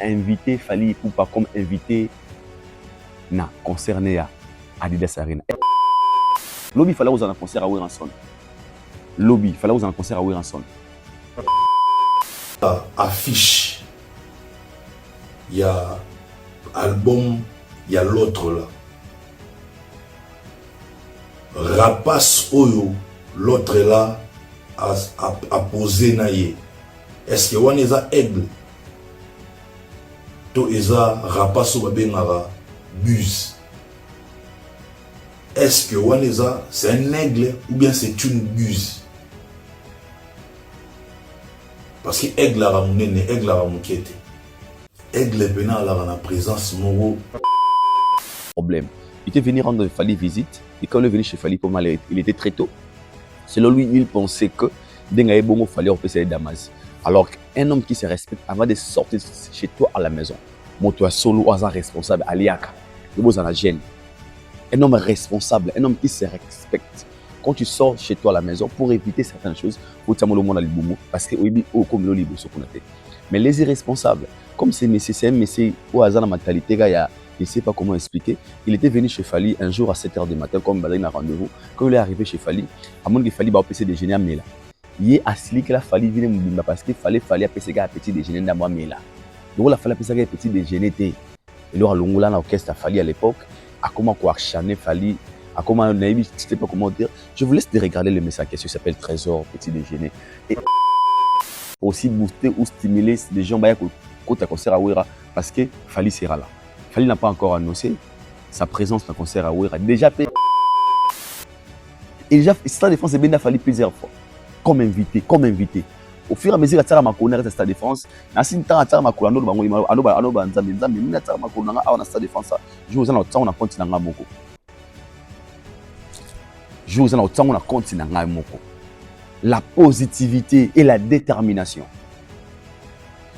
invité Fally Ipupa comme invité na concerné à Adidas Arena. Lobby fallait vous en concert à Williamson. Lobby fallait vous en concert à Williamson. Affiche, il y a album, il y a l'autre là. Rapace Oyo, l'autre là a posé naïe. Est-ce que on est à aigle? To eza rapace Oyo bengara buse. Est-ce que on est à c'est un aigle ou bien c'est une buse? Parce que aigle a ramonné, aigle a ramonquette. Aigle pénal a la présence moro. Problème. Il était venu rendre Fally visite et quand il est venu chez Fally Ipupa, il était très tôt. Selon lui, il pensait que Dengaye Bongo fallait repasser les Damas. Alors qu'un homme qui se respecte avant de sortir chez toi à la maison, moi toi solo as un responsable aliaka, il vous en a gêne. Un homme responsable, un homme qui se respecte. Quand tu sors chez toi à la maison pour éviter certaines choses, faut t'amener le monde à l'iboumo parce que comme le libre ce qu'on a fait. Mais les irresponsables, comme c'est un monsieur au hasard la mentalité gars, il ne sait pas comment expliquer. Il était venu chez Fally un jour à 7h du matin, comme il a un rendez-vous. Quand il est arrivé chez Fally, à mon avis, Fally va passer déjeuner à Mela. Il est assis que la Fally vient me parce qu'il fallait passer un petit déjeuner dans Mela. Donc, il fallait passer un petit déjeuner. Et là, l'ongla dans l'orchestre Fally à l'époque, a comment quoi chaner Fally, a comment on a je ne sais pas comment dire. Je vous laisse de regarder le message qui s'appelle Trésor, petit déjeuner. Et aussi booster ou stimuler les gens quand à concert à Ouira parce que Fally sera là. Fally n'a pas encore annoncé sa présence dans le concert à Ouira. Déjà fait. Et déjà, Stade de France est bien Fally plusieurs fois. Comme invité. Au fur et à mesure que ma connaître Stade de France, na sin temps atara ma kolando bango anoba nzambe mina atara ma kolanga awa na Stade de France. Je vous en autant na continent moko. Je vous en autant na continent moko. La positivité et la détermination.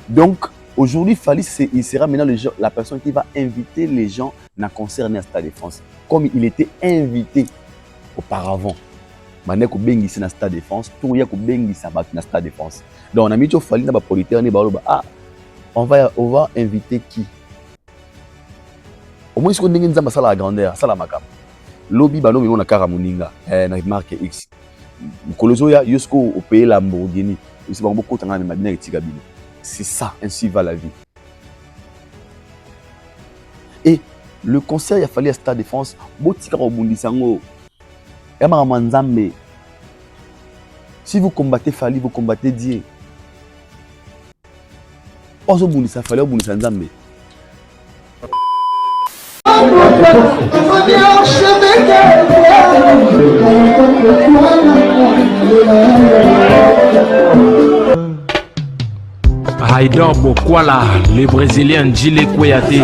Donc, aujourd'hui, Fally, il sera maintenant la personne qui va inviter les gens à concerner à Stade de France. Comme il était invité auparavant. Maintenant, il y a Stade de France, tout le monde est à Stade de France. Donc, on a mis Fally dans la politique, on va inviter qui? Au moins, si on a la grandeur, ça la makam. Lobby, on a Karamuninga, na marque X. Kolozoya, Yosko, au pays Lamborghini. C'est ça, ainsi va la vie. Et le concert, il a fallu à Stade de France. Si vous combattez Fally, vous combattez Dieu. Ozo Bundisa Fally, Bundisa Nzambe. Haïdor Bokwala, le Brésilien Djile Kouyaté.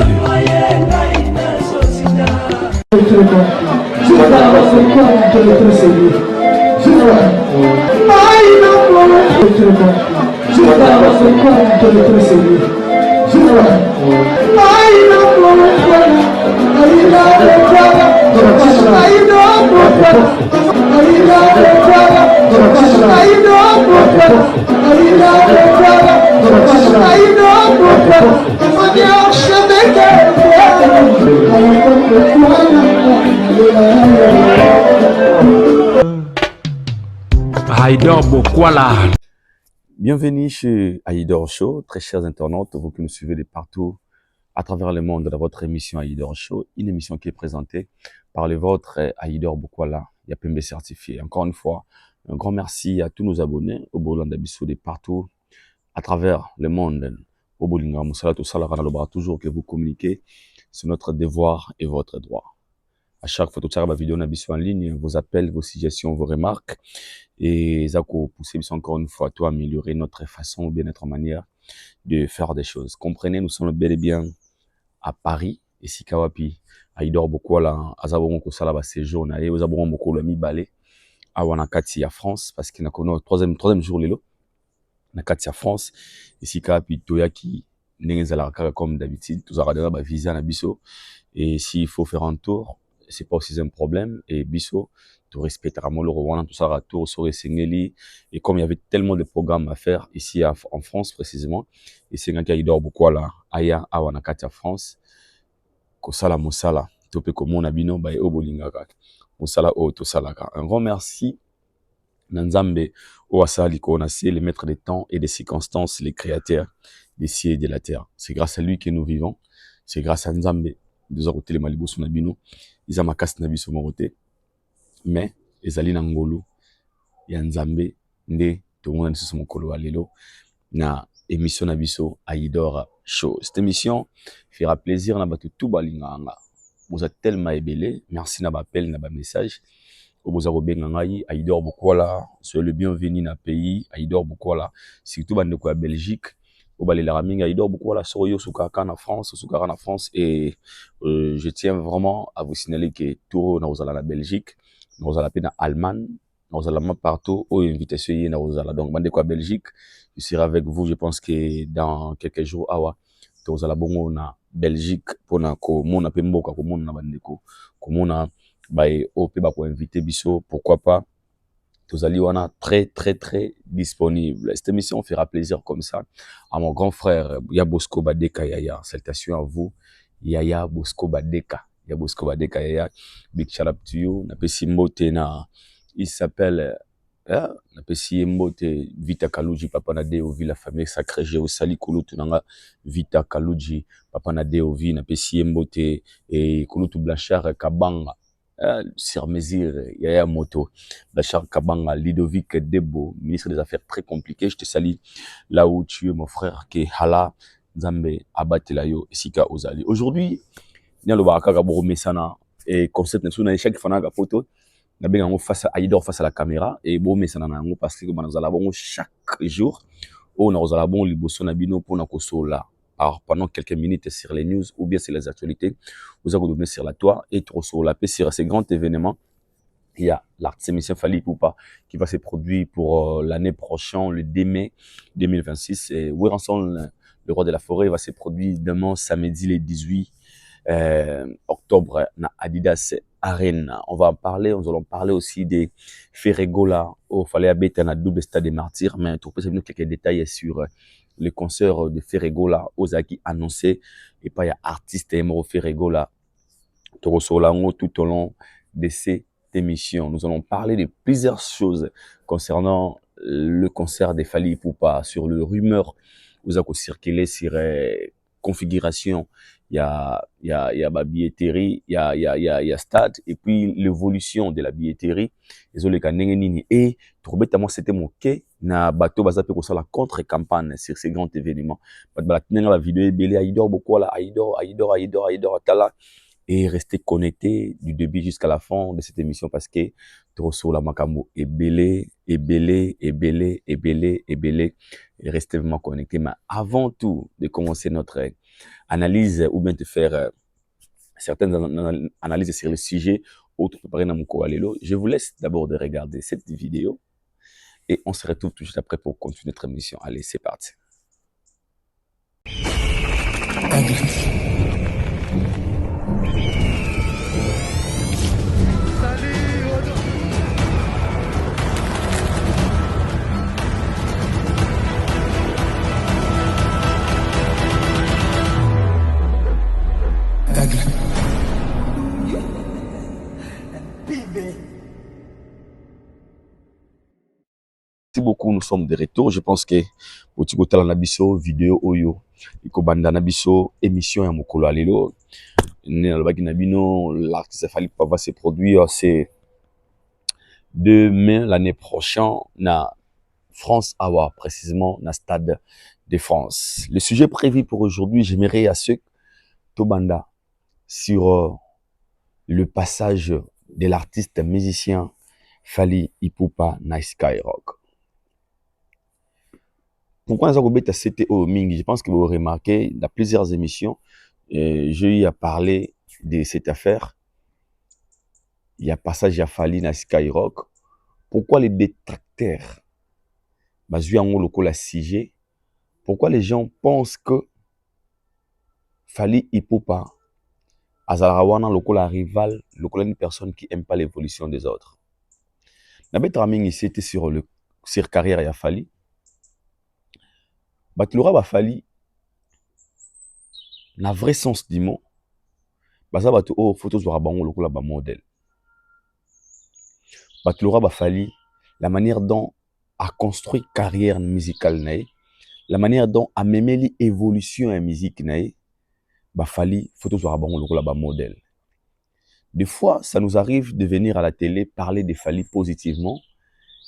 Haïdor Bokwala. Bienvenue chez Haïdor Show, très chers internautes, vous qui nous suivez de partout à travers le monde dans votre émission Haïdor Show, une émission qui est présentée par le vôtre Haïdor Bokwala, Yapembe certifié. Encore une fois, un grand merci à tous nos abonnés au Bolanda Bissou de partout à travers le monde. Au Bolinga Moussala, tout ça, toujours que vous communiquez, c'est notre devoir et votre droit. À chaque fois, tout ça, vidéo en ligne, vos appels, vos suggestions, vos remarques. Et ça, pour pousser encore une fois, à améliorer notre façon ou bien notre manière de faire des choses. Comprenez, nous sommes bel et bien à Paris, et si Kawapi, Haïdor Bokwala, Azabon Kosalaba séjour, et Azabon Mokolo Mibale, à Wanakati à France, parce qu'il y a un troisième jour, Lelo, Nakati à France, et si Kawapi, Toyaki, Nengezala comme d'habitude, tous aura donné visa na biso, et s'il faut faire un tour, c'est pas aussi un problème. Et biso, tu respecteras le Rwanda, tout ça, ratour, sur Sengeli. Et comme il y avait tellement de programmes à faire ici en France précisément, et c'est un qui dort beaucoup là, aya, awanakati France, kosala mosala, tope komona bino, bae obolingaka, mosala o tosalaka. Un grand merci. Nanzambe, Oasali, Konase, les maîtres des temps et des circonstances, les créateurs des cieux et de la terre. C'est grâce à lui que nous vivons. C'est grâce à Nzambe. Nous avons les Malibu sur Nabino. Ils ont ma casse Nabi sur Morote. Mais, les Ali Nangolo, et Nzambe, Nde, tout le monde est sur mon colo alelo. Na émission Nabiso, Aïdor Show. Cette émission fera plaisir, n'a pas tout balinganga. Vous êtes tellement ébélé. Merci, n'a pas appel, n'a pas message. Oboza bengangai Aïdor Bokwala, c'est le bienvenu na pays Aïdor Bokwala, surtout bande ko Belgique obale la raminga Aïdor Bokwala soyo sukaka na France et je tiens vraiment à vous signaler que tout na ozala na Belgique, na ozala pe na Allemagne, na ozala partout où invitation y na ozala, donc bande ko Belgique, je serai avec vous, je pense que dans quelques jours awa to ozala bongo na Belgique pona ko mona pe mboka ko mona bande ko mona bae OP ba ko inviter biso, pourquoi pas. Tozali wana très disponible. Cette émission fera plaisir comme ça à mon grand frère Ya Bosco Badeka Yaya. Salutations à vous Yaya Bosco Badeka. Ya Bosco Badeka Yaya. Big shout out to you. Napesi mbote na il s'appelle napesi mbote Vita Kaluji papa na de ovi la famille sacrée Jéo Sali Kulutu nanga Vita Kaluji papa na de ovi napesi mbote et Kulutu Blanchard Kabanga. Sur mesure, Yaya Moto, Bachar Kabanga, Ludovic Debo, ministre des Affaires très compliqué. Je te salue là où tu es, mon frère, qui est Hala, Nzambe, Abatelayo, Sika Ozali. Aujourd'hui, il y a le Baraka Gaboro Mesana et concept de Suna, chaque fois que photo, on a face à Aïdor face à la caméra et Bo Mesana, parce que nous allons chaque jour, on a Ozalabon, Liboso Nabino, pour Nakosola. Alors, pendant quelques minutes sur les news ou bien sur les actualités, vous allez vous donner sur la toile et trop sur la paix sur ces grands événements. Il y a l'artiste émission Fally Ipupa qui va se produire pour l'année prochaine, le 2 mai 2026. Et Weranson, le roi de la forêt, va se produire demain, samedi, le 18 octobre, na Adidas Arena. On va en parler, nous allons parler aussi des Ferregola, au Fallait habiter dans double stade des martyrs, mais tout peut quelques détails sur le concert de Ferregola, Ozaki annoncé, et pas il y a artiste Emro Ferregola, Torosolango tout au long de cette émission. Nous allons parler de plusieurs choses concernant le concert de Fally Ipupa, sur le rumeur, Ozako circulé sur configuration, il y a la billetterie, il y a stade, et puis l'évolution de la billetterie, et tout c'était mon quai, na bateau bazape ko la contre-campagne sur ces grands événements. La vidéo est belle, Aïdor beaucoup là, Aïdor tala, et restez connectés du début jusqu'à la fin de cette émission parce que trop sur la makambo est belé, et restez vraiment connectés. Mais avant tout de commencer notre analyse ou bien de faire certaines analyses sur le sujet autre préparé dans mon coalelo, je vous laisse d'abord de regarder cette vidéo et on se retrouve tout de suite après pour continuer notre émission. Allez, c'est parti. Merci beaucoup, nous sommes de retour. Je pense que pour Tigotala Nabiso, vidéo Oyo, Ikobanda Nabiso, émission ya Mokolo Alelo. L'artiste Fally Ipupa va se produire, c'est 2 mai l'année prochaine, na France Awa, précisément, na Stade de France. Le sujet prévu pour aujourd'hui, j'aimerais à ceux Tobanda sur le passage de l'artiste musicien Fally Ipupa na Skyrock. Pourquoi nous avons c'était au Mingi? Je pense que vous remarquez, dans plusieurs émissions, j'ai eu à parler de cette affaire. Il y a passage à Fally na Skyrock. Pourquoi les détracteurs, pourquoi les gens pensent que Fally Ipupa azalaka wana lokola rival, lokola une personne qui aime pas l'évolution des autres. Nabetaka mingi c'était sur carrière ya Fally. Batulura ba Fally na vrai sens du mot. Baza batu o photos wa bango lokola ba modèle. Batulura ba Fally la manière dont a construit carrière musicale nae, la manière dont a memeli évolution en musique nae, ba Fally photos wa bango lokola ba modèle. Des fois, ça nous arrive de venir à la télé parler de Fally positivement.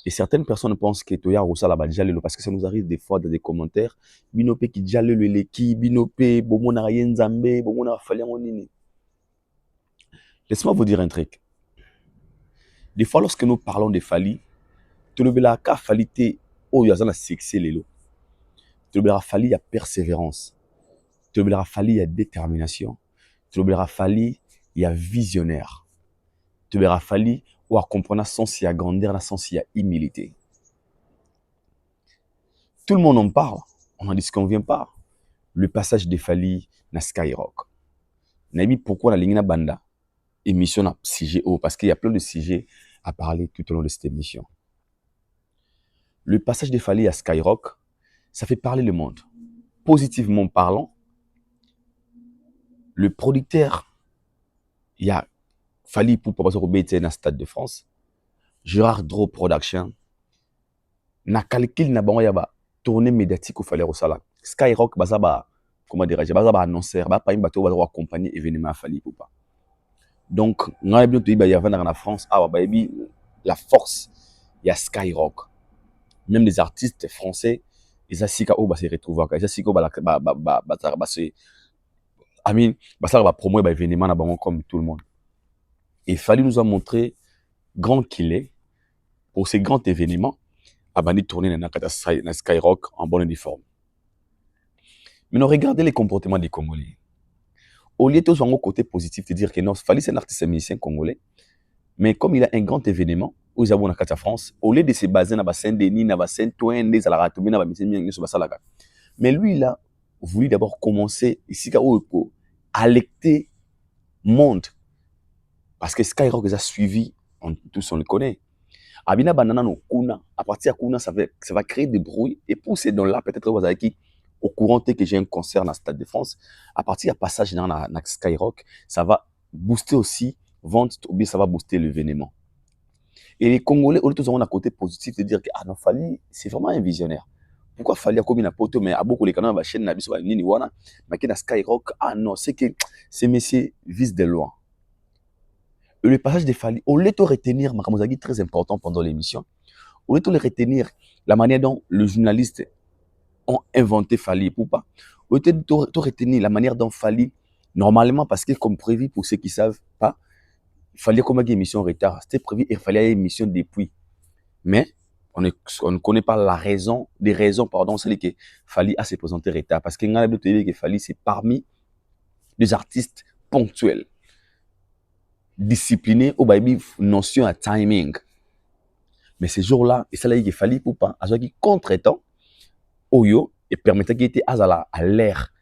Et certaines personnes pensent que Toya Rosala va déjà parce que ça nous arrive des fois dans des commentaires. Binope qui déjà le leki, binope, bomona rien zambe, bomona Fally nini. Laisse-moi vous dire un truc. Des fois, lorsque nous parlons de Fally, tu le verras qu'à Fally te, oh, il y a un succès lelo. Tu le verras Fally, il y a persévérance. Tu le verras Fally, il y a détermination. Tu le verras Fally, il y a visionnaire. Tu le verras Fally, ou à comprendre sens il y a grandeur, la sens il y a humilité. Tout le monde en parle, on en dit ce qu'on vient pas. Le passage de Fally na Skyrock. Nabi pourquoi la ligne banda émission na CGO parce qu'il y a plein de sujets à parler tout au long de cette émission. Le passage de Fally à Skyrock, ça fait parler le monde. Positivement parlant, le producteur, il y a Fally pour passer au BT na Stade de France, Gérard Draw Production, na calcul na bango yaba tournée médiatique au Fally Rosala. Skyrock bazaba comment dirais-je, bazaba annonceur, ba pas une bateau va accompagner événement Fally pour pas. Donc nga bien to y avait en France, ah ba la force il y a Skyrock. Même les artistes français, ils asika o ba se retrouver, ils asika ba se Amin, ça va promouvoir ba événement na bango comme tout le monde. Et Fally nous a montré grand qu'il est pour ces grands événements. Abandi tourner dans Skyrock en bonne uniforme. Mais regardez les comportements des Congolais. Au lieu de jouer au côté positif, de dire que non, Fally c'est un artiste musicien congolais, mais comme il a un grand événement, où ils avons en France, au lieu de se baser dans Saint-Denis, dans Saint-Ouen, dans la Ratoumi, dans la mais lui, il a voulu d'abord commencer ici à alerter le monde. Parce que Skyrock les a suivis, tous on le connaît. Abina banana no kuna, à partir de kuna, ça va créer des bruits. Et pour ces dons-là, peut-être vous avez qui au courant que j'ai un concert dans le Stade de France. À partir du passage dans la Skyrock, ça va booster aussi vente, ou bien ça va booster l'événement. Et les Congolais, au lieu de avoir un côté positif, de dire que ah non, Fally, c'est vraiment un visionnaire. Pourquoi Fally a commis un poteau, mais à beaucoup les canaux, la chaîne n'a pas ni wana, mais qui dans Skyrock, ah non, c'est que ces messieurs visent de loin. Et le passage de Fally, au lieu de retenir, Makamozagi, très important pendant l'émission, au lieu de retenir la manière dont les journalistes ont inventé Fally, ou pas, au lieu de retenir la manière dont Fally, normalement, parce que comme prévu pour ceux qui ne savent pas, il fallait comme une émission en retard. C'était prévu, il fallait une émission depuis. Mais on ne connaît pas la raison, des raisons, pardon, c'est que Fally a se présenté en retard. Parce qu'il y a que Fally, c'est parmi les artistes ponctuels. Discipliné au baby notion à timing. Mais ces jours-là, et ça là il fallait pour pas, à ce qui contre-temps, oyo et permettait qu'il était à l'air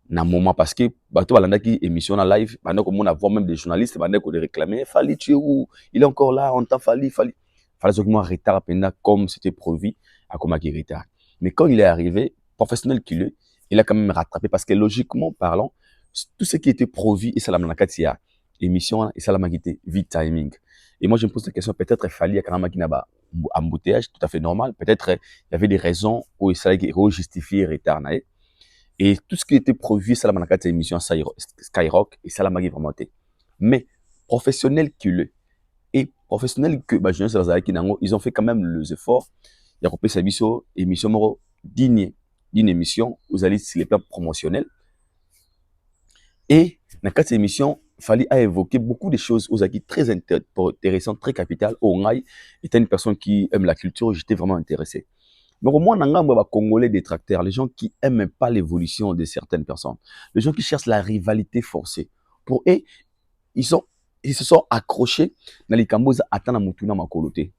na moment parce que bateau balanda qui émission en live, pendant que on a voir même des journalistes, pendant qu'on les réclamait, Fally tu es où? Il est encore là, on t'a Fally fallait seulement retard pendant comme c'était prévu à comme qui retard. Mais quand il est arrivé, professionnel qu'il est, il a quand même rattrapé parce que logiquement parlant, tout ce qui était prévu et ça la manakatia émission et ça la magité vite timing. Et moi je me pose la question, peut-être Fally a quand même un embouteillage tout à fait normal, peut-être il y avait des raisons où il fallait justifier retard. Et tout ce qui était prévu ça la manakati émission Skyrock et ça la magité vraiment. Mais professionnel qu'il est et professionnel que bah jeunesse ils ont fait quand même les efforts. Il y a coupé sa émission digne d'une émission vous allez sur les plans promotionnels. Et dans cette émission, Fally a évoqué beaucoup de choses aux acquis très intéressantes, très capitales. Ongai était une personne qui aime la culture, j'étais vraiment intéressé. Donc, au moins, on a Congolais détracteurs, les gens qui n'aiment pas l'évolution de certaines personnes, les gens qui cherchent la rivalité forcée. Pour eux, ils se sont accrochés dans les Cambos à Tana Mutuna Makolote.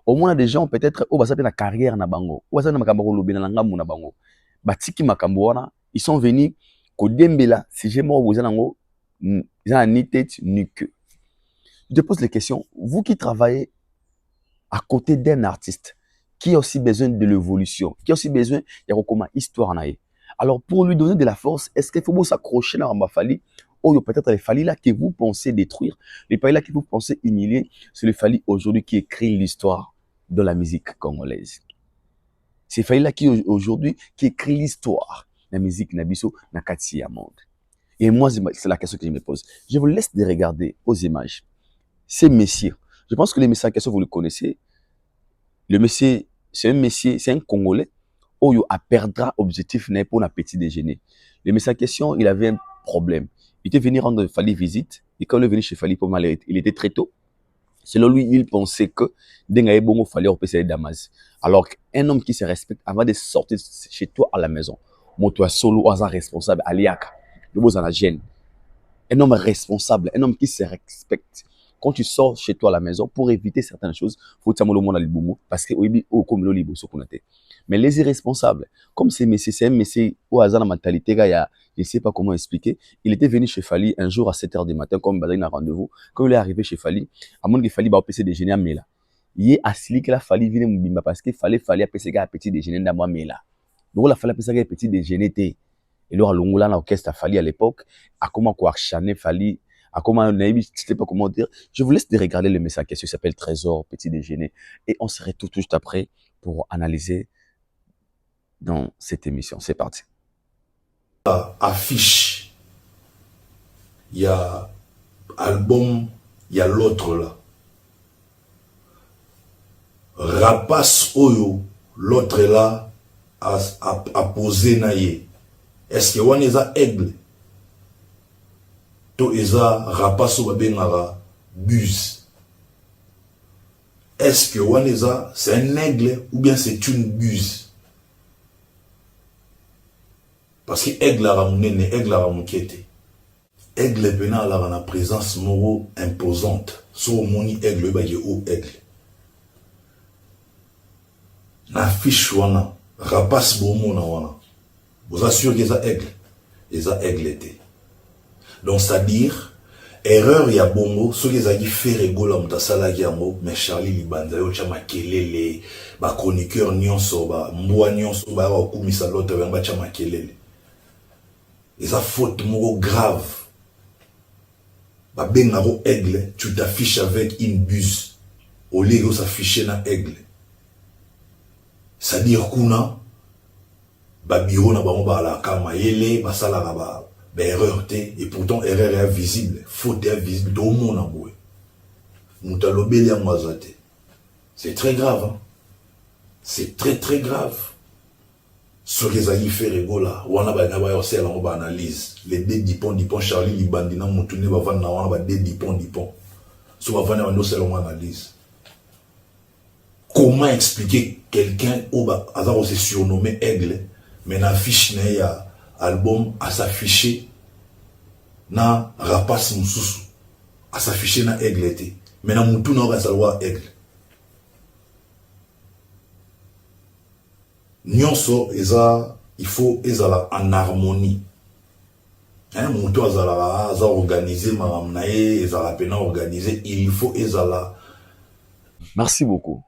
Au moins, des gens peut-être, oh, ça la carrière na bango, oh, ça na Makamboro Lobena na bango. Batiki Makamboana, ils sont venus. Kodembela, si j'ai mort, vous avez ils n'ont ni tête ni queue. Je te pose les questions. Vous qui travaillez à côté d'un artiste qui a aussi besoin de l'évolution, qui a aussi besoin de comment histoire naïe. Alors pour lui donner de la force, est-ce qu'il faut vous s'accrocher dans la Fally ou peut-être les Fally là que vous pensez détruire, les Fally là que vous pensez humilier, c'est le Fally aujourd'hui qui écrit l'histoire de la musique congolaise. C'est Fally là qui aujourd'hui qui écrit l'histoire de la musique nabiso nakati ya monde. Et moi c'est la question que je me pose. Je vous laisse de regarder aux images. Ces messieurs, je pense que les messieurs en question vous le connaissez. Le monsieur, c'est un monsieur, c'est un Congolais où il perdra objectif pour un petit déjeuner. Le monsieur en question, il avait un problème. Il était venu rendre Fally visite et quand il est venu chez Fally, il était très tôt. Selon lui, il pensait que Dengaye Bongo fallait repasser Damas. Alors qu'un homme qui se respecte avant de sortir chez toi à la maison, moi toi solo, as un responsable, aliaka, le beau en la gêne. Un homme responsable, un homme qui se respecte. Quand tu sors chez toi à la maison, pour éviter certaines choses, il faut que tu le monde à l'iboumo parce que comme le libo mais les irresponsables, comme c'est un messie au hasard la mentalité, je ne sais pas comment expliquer. Il était venu chez Fally un jour à 7h du matin, comme il a un rendez-vous. Quand il est arrivé chez Fally, à mon avis, Fally va passer déjeuner à Mela. Il est assis que la Fally vient de parce qu'il fallait passer un petit déjeuner dans moi Mela. Donc il fallait passer un petit déjeuner. Et là, l'ongola l'orchestre Fally à l'époque, a comment quoi chaner Fally. À comment je ne sais pas comment dire. Je vous laisse de regarder le message qui s'appelle Trésor, petit déjeuner. Et on se retrouve tout juste après pour analyser dans cette émission. C'est parti. Affiche. Il y a album, il y a l'autre là. Rapace Oyo, l'autre là, a posé naïe. Est-ce que on est à aigle? To eza rapace babengara buse. Est-ce que Waneza c'est un aigle ou bien c'est une buse? Parce que aigle a ramonene, aigle a ramonkete. Aigle pena la présence moro imposante. So moni aigle ba o aigle. Na fiche wana, rapace bomo na wana. Vous assurez que ça aigle. Et ça aigle était. Donc, c'est-à-dire, erreur ya bongo, ceux qui ont fait rigoler à Moutasala Giango, mais Charlie Libanda, yo chama kelele, ba chroniqueur nyonso, ba mboa nyonso, ba wakumisa l'autre, ba chama kelele. Et ça faute moro grave. Ba bengaro aigle, tu t'affiches avec une buse. Au lieu de s'afficher na aigle. C'est-à-dire kuna, ba biro na bango ba la kama yele, ba sala ba erreur et pourtant erreur est visible, faute est visible, tout le monde a boué. C'est très grave, hein? C'est très très grave. Ce que ça y fait rigola, on a aussi à analyse. Les deux dipons, Charlie Libandina, Moutoune, Bavan, on a des dipons. Ce va venir en analyse. Comment expliquer quelqu'un au hasard aussi surnommé Aigle, mais n'a fiche n'a album à s'afficher na rapace mususu à s'afficher na aigle été mais na mutu na ba salwa aigle nyonso eza il faut ezala en harmonie mutu azala organiser maramnae ezala pena organiser il faut ezala. Merci beaucoup.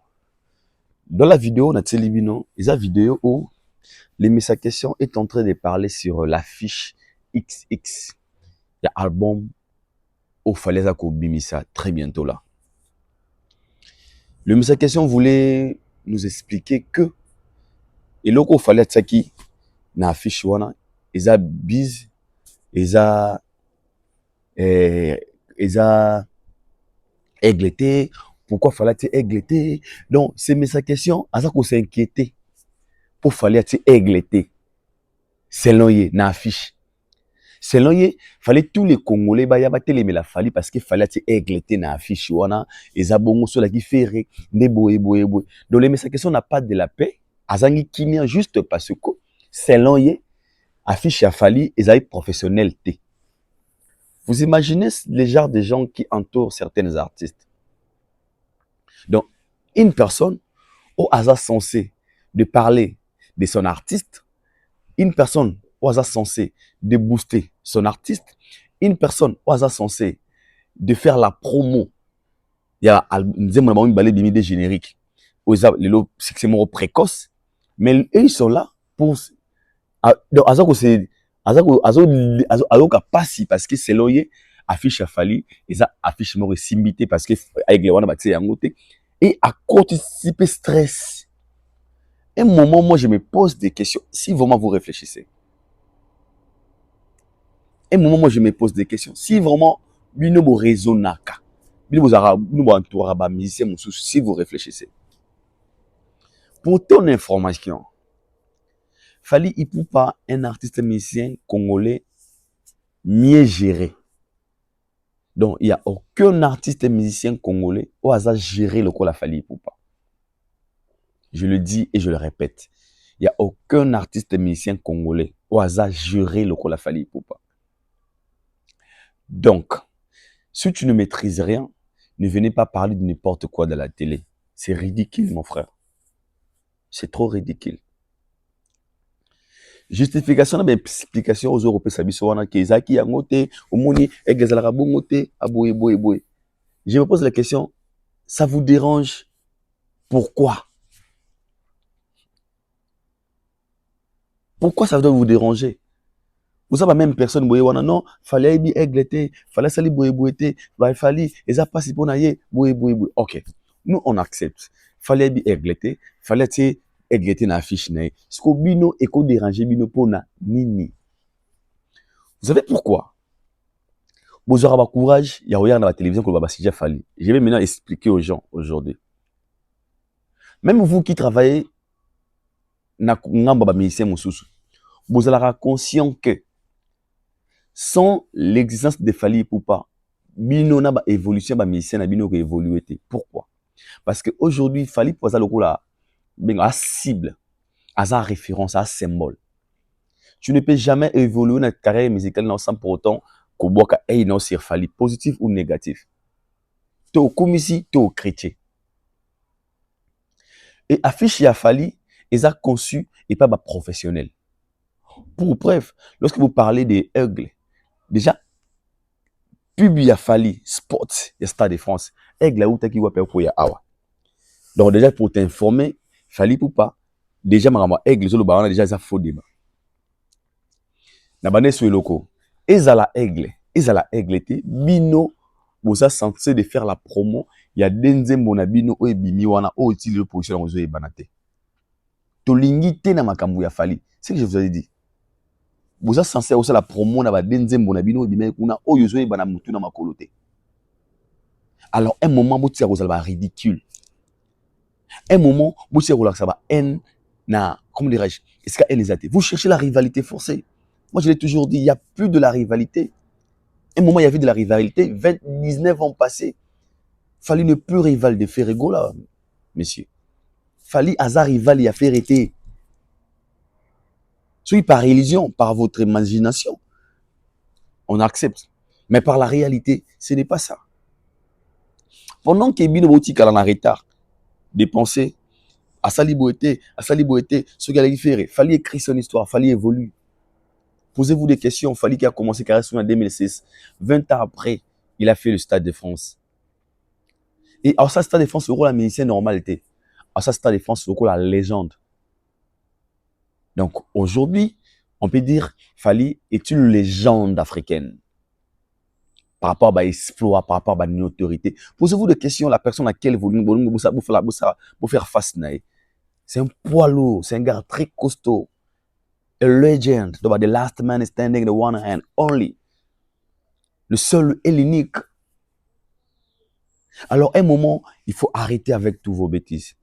Dans la vidéo, na telebino, eza vidéo où le message question est en train de parler sur l'affiche XX. Il y a album au Falaise Bimisa très bientôt là. Le message question voulait nous expliquer que et loko Falaise Tsaki na affiche wana eza bise eza aigleté pourquoi Falaise aigleté donc c'est message question à ça qu'on s'inquiéter pour Falaise aigleté selon yé na affiche. Selon lui, fallait tous les Congolais ba yaba télémé la Fally parce qu'il fallait aigleter na affiche wana ezabongo so la qui ferré ne boé. Donc les messages question n'a pas de la paix, azangi kimia juste parce que selon lui affiche ya Fally ezai professionnalité. Vous imaginez les genres de gens qui entourent certains artistes. Donc une personne au hasard censé de parler de son artiste, une personne au hasard censé de booster son artiste, une personne au hasard censée de faire la promo. Il y a une balai des génériques. Les lots succès précoce. Mais eux, ils sont là pour. Donc, passer parce que c'est loyer affiche à Fali et ça affiche mort simbité parce que avec les wana bâti en côté et à participer stress. Un moment, moi, je me pose des questions. Si vraiment vous réfléchissez. Un moment, moi, je me pose des questions. Si vraiment, bino raisonnaka, si vous réfléchissez. Pour ton information, Fali Ipupa, un artiste musicien congolais mieux géré. Donc, il n'y a aucun artiste musicien congolais au hasard géré le col à Fali Ipupa. Je le dis et je le répète. Il n'y a aucun artiste musicien congolais au hasard géré le col à Fali Ipupa. Donc, si tu ne maîtrises rien, ne venez pas parler de n'importe quoi de la télé. C'est ridicule, mon frère. C'est trop ridicule. Justification, explication aux Européens, je me pose la question, ça vous dérange? Pourquoi? Pourquoi ça doit vous déranger? Vous savez, même personne, non, fallait bien égleter, fallait salir boyeboyete, fallait, et ça passe pour naïe, boyeboyeboy. Ok. Nous, on accepte. Fallait bien égleter, fallait égleter na fiche naïe. Ce qu'on bino et qu'on dérange bino pour na nini. Vous savez pourquoi? Vous aurez courage, il y a rien dans la télévision que le baba déjà fallu. Je vais maintenant expliquer aux gens aujourd'hui. Même vous qui travaillez, na ngamba musicien mususu, vous allez conscient que sans l'existence de Fali Ipupa, bino na ba évolution ba musicien na bino ko évoluer. Pourquoi? Parce que aujourd'hui Fali Ipupa le coup là, benga cible, à référence, à symbole. Tu ne peux jamais évoluer dans ta carrière musicale sans pour autant que boka ait non sur Fali, positif ou négatif. Tu es au commissi, tu es au chrétien. Et affiche ya Fali, ils ont conçu et pas professionnel. Pour bref, lorsque vous parlez des Aigles, déjà, pub ya Fali, sport, ya Stade de France, Aigle ou taki wape ko ya awa. Donc déjà pour t'informer, Fali Ipupa, déjà marama Aigle zolo ba on a déjà ça faux débat. Na bané sur loko, ezala Aigle te bino boza censé de faire la promo, il y a denzembo na bino o ebimi wana o utile le position na ozo e banate. To lingi te na makambu ya Fali. C'est ce que je vous ai dit. Vous êtes censé aussi la promo na ba denzembo na bino ebimi kuna o yozo e bana mutu na makolote. Alors un moment vous tire vous va ridicule. Un moment vous tire vous ça va haine na comment dirais-je? Est-ce qu'il y a les vous cherchez la rivalité forcée. Moi je l'ai toujours dit, il y a plus de la rivalité. Un moment il y avait de la rivalité, 19 ans passés. Fali ne plus rival de Ferrego là, messieurs. Fali hasard rival il a fait arrêter. Soit par religion, par votre imagination, on accepte. Mais par la réalité, ce n'est pas ça. Pendant que Bino Boutique en retard de penser à Saliboété, ce qu'il a fait, Fali écrit son histoire, Fali évolue. Posez-vous des questions. Fali qui a commencé carrière en 2006. 20 ans après, il a fait le Stade de France. Et alors ça, Stade de France, c'est la musicien normalité. Alors ça, Stade de France, c'est la légende. Donc aujourd'hui, on peut dire Fali est une légende africaine. Par rapport à l'exploit, par rapport à une autorité. Posez-vous des questions, la personne à laquelle vous faire face. C'est un poids lourd, c'est un gars très costaud. A legend, the last man standing, the one hand only. Le seul et l'unique. Alors, un moment, il faut arrêter avec tous vos bêtises.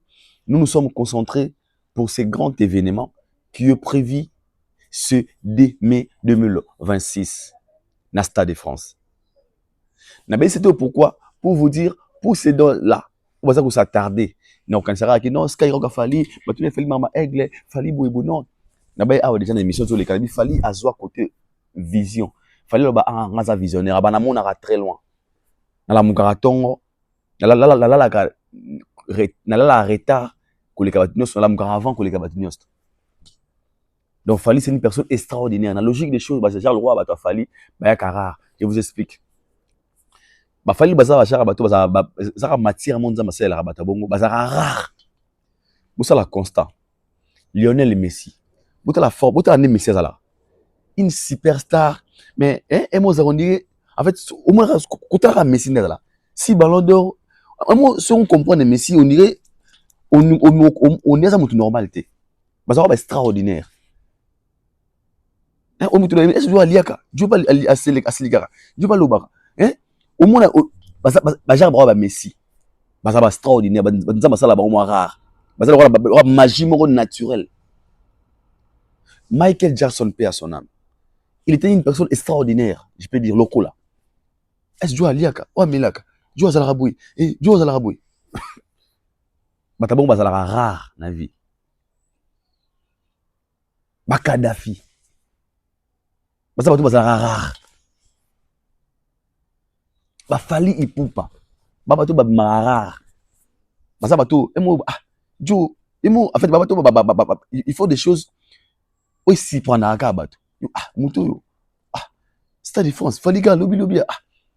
Nous nous sommes concentrés pour ces grands événements qui est prévu ce 2 mai 2026, na Stade de France. C'était pourquoi? Pour vous dire, pour ces dons-là, on va s'attarder. Non, quand ça va, non, Skyrock a fallu, tu n'as fait maman aigle, fallu boubou, non. Nabai a déjà une émission sur les canaux, fallu à soi côté vision. Fallu le bas un visionnaire, abanamon a très loin. Dans la mukaratongo, la retard que les cabatinios sont là avant que les cabatinios. Donc Fally, c'est une personne extraordinaire. Dans la logique des choses, c'est genre le roi Bato Fally, bah rare. Je vous explique. Bah Fally bazar chara bato bazar matière monza masela rabata bongo bazar rare. Vous ça la constat. Lionel Messi. Vous la fort, vous la Messi là. Une superstar mais et moi on dirait en fait au moins quand on Messi là. Si ballon d'or, moi si on comprend Messi, on dirait on est à notre normalité. Bazar extraordinaire. On me dit, est-ce que tu vas liaka? Tu vas à Seligara? Tu vas l'obara? Au moins, Bajar Brava Messi. Bajar extraordinaire. Bajar Masala Baroma rare. Bajar magie naturelle. Michael Jackson, paix à son âme. Il était une personne extraordinaire. Je peux dire, loco là. Est-ce que tu vas liaka? Oh, Milaka. Tu vas à la rabouille. Tu vas à la rabouille. Batabon Bazalara rare, na vie. Bakadafi. Bazaar Bazalara rare. Ba Fally Ipupa. Ba bato ba marare. Bazaar bato emo jo emo en fait ba bato il faut des choses aussi pour naka bato. Muto yo. Stade de France, Fally ga lobi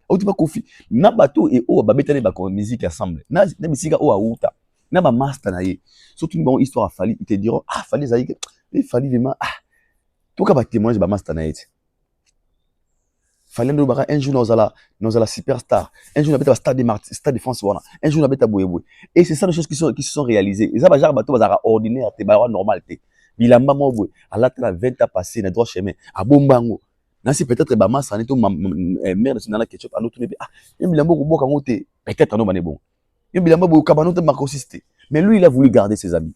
auti ba kofi. Na bato et o ba betane ba ko musique ensemble. Na musique o auta. Na ba master na ye. Surtout une bonne histoire à Fally, ils te diront Fally zaïke. Mais Fally vraiment tout ka ba témoignage ba master na ye. Fallait nous un jour nous allons la superstar, un jour nous avons stade de France voilà, un jour nous avons Bouyeboui. Et c'est ça les choses qui se sont réalisées. Et ça va genre bateau bazara ordinaire, te bazara normal te. Bilamba mo à la 20 ans passé na droit chemin, à Bombango. Nansi peut-être ba massa neto mère de na ketchup à l'autre nebe. Bilamba ko boka ngote, peut-être non mané bon. Bilamba bo kabano te makosiste. Mais lui il a voulu garder ses amis.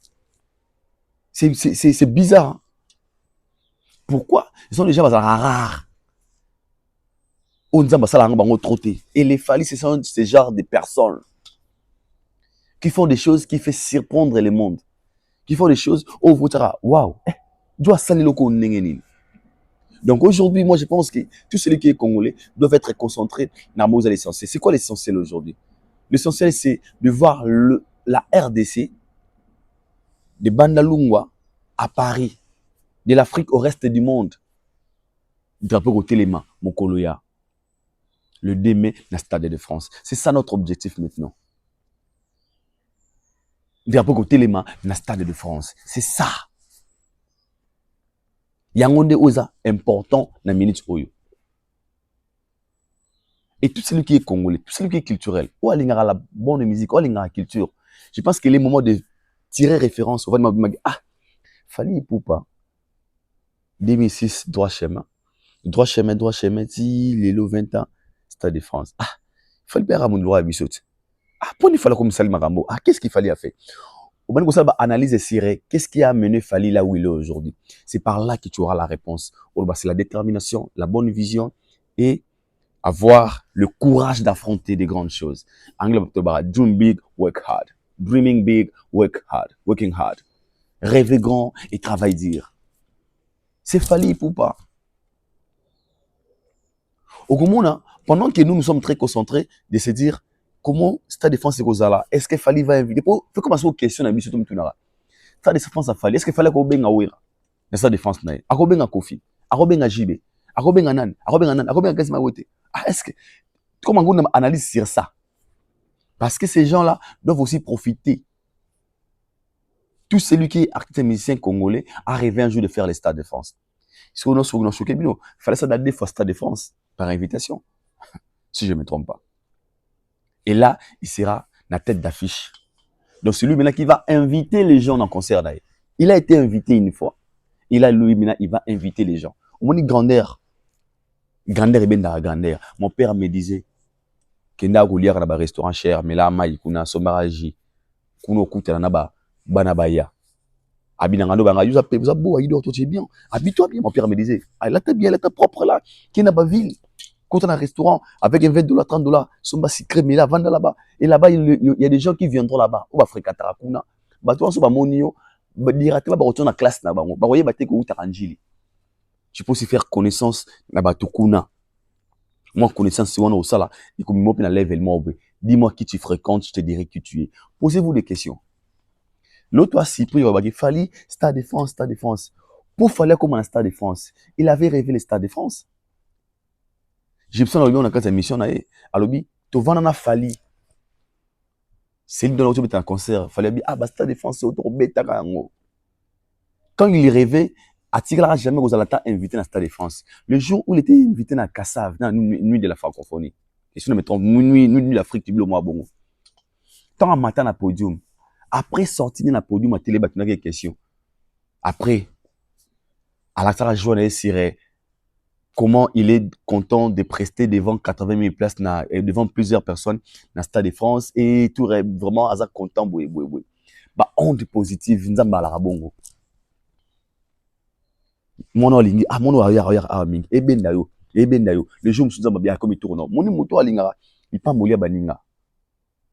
C'est bizarre. Hein? Pourquoi? Ils sont déjà bazara rares. Et les Fally, ce sont ce genre de personnes qui font des choses qui font surprendre le monde. Qui font des choses, oh, vous direz, waouh, doit salir le coup. Donc aujourd'hui, moi je pense que tout celui qui est congolais doit être concentré dans l'essentiel. C'est quoi l'essentiel aujourd'hui? L'essentiel, c'est de voir la RDC de Bandalungwa à Paris, de l'Afrique au reste du monde. Drapeau au Téléma, Mokoloya. Le 2 mai, dans le Stade de France. C'est ça notre objectif maintenant. Drapeau au Téléma, dans le Stade de France. C'est ça. Yangonde Oza, important dans la minute Oyo. Et tout celui qui est congolais, tout celui qui est culturel, ou à la bonne musique, ou à la culture, je pense qu'il est le moment de tirer référence au Fally Ipupa. 2006, droit chemin, si, le 20 ans, Stade de France. Il fallait bien ramener le droit à Bissot. Pourquoi il fallait comme Salim Marambo? Qu'est-ce qu'il fallait faire? Au moment où ça va analyser Siré, qu'est-ce qui a amené Fally là où il est aujourd'hui? C'est par là que tu auras la réponse. C'est la détermination, la bonne vision et avoir le courage d'affronter des grandes choses. Anglais, dream big, work hard. Dreaming big, work hard. Working hard. Rêver grand et travailler dur. C'est Fally Ipupa. Au Gomona, pendant que nous sommes très concentrés de se dire comment Stade de France est là, est-ce que Fally va inviter? Faut commencer aux questions à Bissot Mtunara. Stade de France a Fally, est-ce que Fally ko benga wera? Stade de France nae. Ako benga Kofi, ako benga Jibe, ako benga nan, ako benga Gazima Wote. Est-ce que comment on analyse sur ça? Parce que ces gens-là doivent aussi profiter. Tout celui qui est artiste musicien congolais a rêvé un jour de faire les Stades de France. Si on a choqué, il fallait ça des fois Stade de France par invitation, si je ne me trompe pas. Et là, il sera la tête d'affiche. Donc c'est lui maintenant qui va inviter les gens dans le concert d'ailleurs. Il a été invité une fois. Et là, lui maintenant, il va inviter les gens. On dit grandeur. Grandeur et bien dans la grandeur. Mon père me disait qu'il y a un restaurant cher, mais là, il y a un somaraji. Kuno kuta na ba banabaya. Abinangano banga yuza pe vous beau il dort tout bien. Habille-toi bien, mon père me disait. Là t'es bien, là t'es propre là, qui n'a pas ville. Quand on a un restaurant avec un $20, $30, somba sucré mais là vendre là-bas et là-bas il y a des gens qui viendront là-bas. Ou Afrika tarakuna. Ba toi so ba monio, ba directement ba retourner en classe na bango. Ba voyez ba te ko utaranjili. Tu peux aussi faire connaissance na ba tukuna. Moi connaissance si on au sala, il comme moi na level moi. Dis-moi qui tu fréquentes, je te dirai qui tu es. Posez-vous des questions. L'autre a Cyprien, il va dire Fally, Stade de France, Stade de France. Pour Fali comme un Stade de France, il avait rêvé le Stade de France. J'ai besoin de lui, on a quand cette émission, à l'obbi, tu vas dans Fali. C'est lui dans l'autre un concert. Fali a dit, ah, bah, Stade de France, c'est autour bêta. Quand il rêvait, Atigara jamais aux Alata invité dans le Stade de France. Le jour où il était invité dans Kassav, dans la nuit de la francophonie, et si je ne me trompe, nuit de l'Afrique, tu vois, bon. Tant un matin à podium. Après sortir dans le podium, à télé, il y a des questions. Après, Alassara Joanne Siré, comment il est content de prester devant 80 000 places, devant plusieurs personnes dans le Stade de France, et tout vraiment, Azak content, bah, onde positive, Nzamba la rabongo. Mono alingi mono ya mingi ebenda yo le jour musuza babia comme il tourne moni moto alinga il pas molia baninga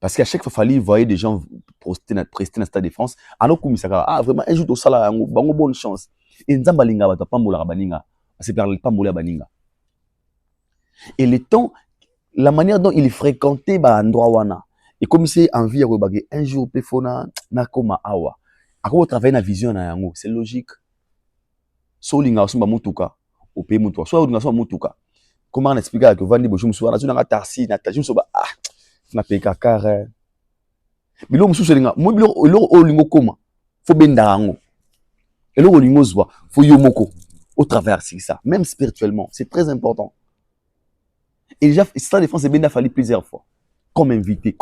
parce qu'à chaque fois fallait voyer des gens prester dans Stade de France alors comme ça vraiment un jour to sala yango bango bonne chance et nzamba linga ba pas mola baninga c'est pas molia baninga et le temps la manière dont il fréquentait ba endroit wana et comme c'est envie ya rebagé un jour pefona na koma awa ako travailler na vision na yango c'est logique. So linga osumba mutuka ope mutuka so linga so mutuka comment on explique que vandi bojumu so na zuna taxi na taxi so ba na peka car bilo mususu linga mo bilo olingo koma fo benda ngo elo olingo zwa fo yomoko au travers ça même spirituellement c'est très important et déjà Stade de France benda fallu plusieurs fois comme invité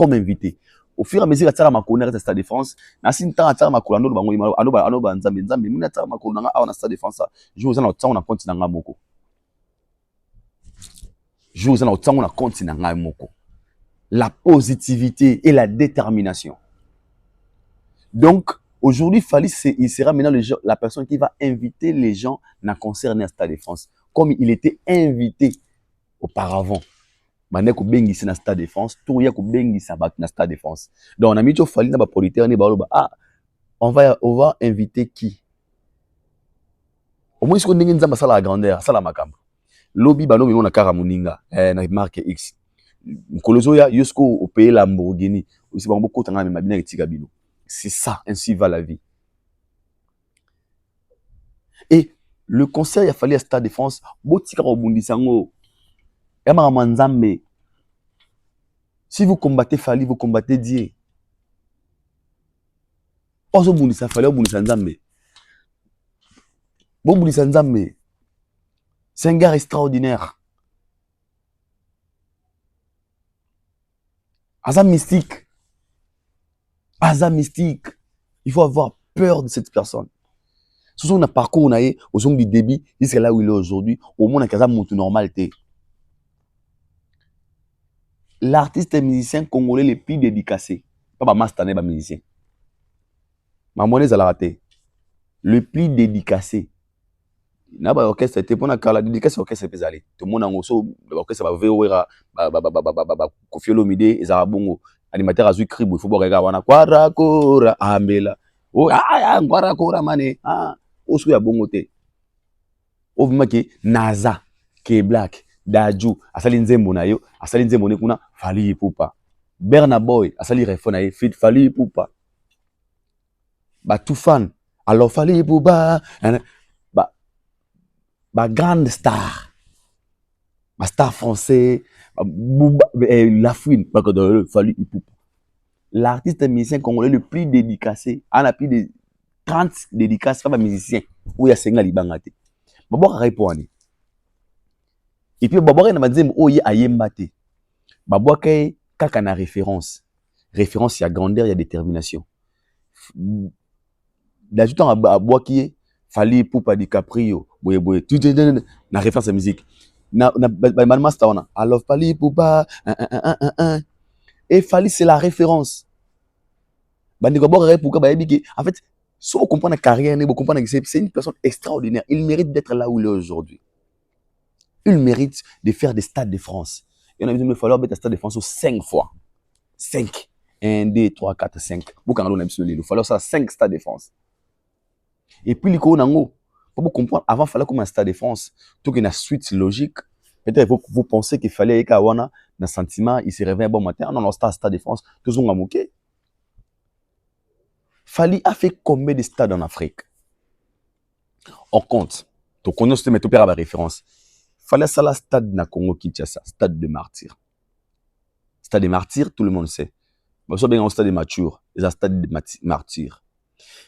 au fur et à mesure que tu as ma connaître Stade de France na sinta ta ma kolando bango ano nzambe muna ta ma kolanga na Stade de France je vous en autant na compte na ngamoko je vous en autant na compte na ngamoko la positivité et la détermination. Donc aujourd'hui il sera maintenant la personne qui va inviter les gens na concerner Stade de France comme il était invité auparavant. Maneko bengi na Stade de France, tout ya ko bengi sa bat na Stade de France. Donc on a mis au fali na ba producteur ni ba on va inviter qui? Au moins ce qu'on ndenge nzamba sala la grandeur, sala makamba. Lobby ba lobi mona kara muninga na marque X. Nkolozo ya yusko au pays Lamborghini, aussi ba mboko tanga me mabina etika bino. C'est ça, ainsi va la vie. Et le concert il a fallu à Stade de France, botika ko bundisango. Si vous combattez Fali, vous combattez Dieu. Ozo bundisa Fali, bundisa Nzambe. Bon bundisa Nzambe. C'est un gars extraordinaire. Aza mystique. Il faut avoir peur de cette personne. Ce sont un parcours on a eu au son du débit jusqu'à là où il est aujourd'hui. Au moins, on a monté normalité. L'artiste et musicien congolais le plus dédicacé. Pas master n'est pas musicien. Ma monnaie, a raté. Le plus dédicacé. Na ba orchestre était pour na kala dédicace orchestre peut aller. Tout le monde en osso orchestre va veoira Koffi Olomide ezara bongo animateur azui kribo il faut boga wana kwara kora ambela. Oh kwara kora mane osu ya bongo te. Obimaki Naza K Black Daju asali nzembo na yo asali nzembo ne kuna Fali Ipupa Berna Boy asali refona ye fit Fali Ipupa ba tout fan alors Fali Ipupa ba grande star ma star français la fouine pas que Fali Ipupa l'artiste musicien congolais le plus dédicacé on a plus de 30 dédicaces pas musicien où il y a senga libangate babo répondre et puis babo na mazembo oye ayemba te babo kay kaka na référence il y a grandeur il y a détermination d'ajoutant à boaki Fali Ipupa DiCaprio boye tout na référence à musique na master on alors Fali Ipupa et Fali c'est la référence bandi babo pour ba yebiki en fait si vous comprenez la carrière, vous comprenez que c'est une personne extraordinaire. Il mérite d'être là où il est aujourd'hui. Il mérite de faire des stades de France. Et on a besoin de falloir mettre un stade de France 5 fois. 5. 1, 2, 3, 4, 5. Vous avez besoin de falloir ça 5 stades de France. Et puis, pour vous comprendre, avant, il fallait comme un stade de France. Tout qu'il y a une suite logique. Peut-être vous pensez qu'il fallait qu'il y ait un sentiment, il se réveille un bon matin. Non, non, stade de France. Tout le monde a moqué. Fali a fait combien de stades en Afrique? On compte. Tu connais ce méthode à la référence. Fallait ça la stade na Congo Kinshasa, stade de martyrs. Stade de martyrs, tout le monde sait. Mais ça bien un stade de mature, c'est un stade de martyrs.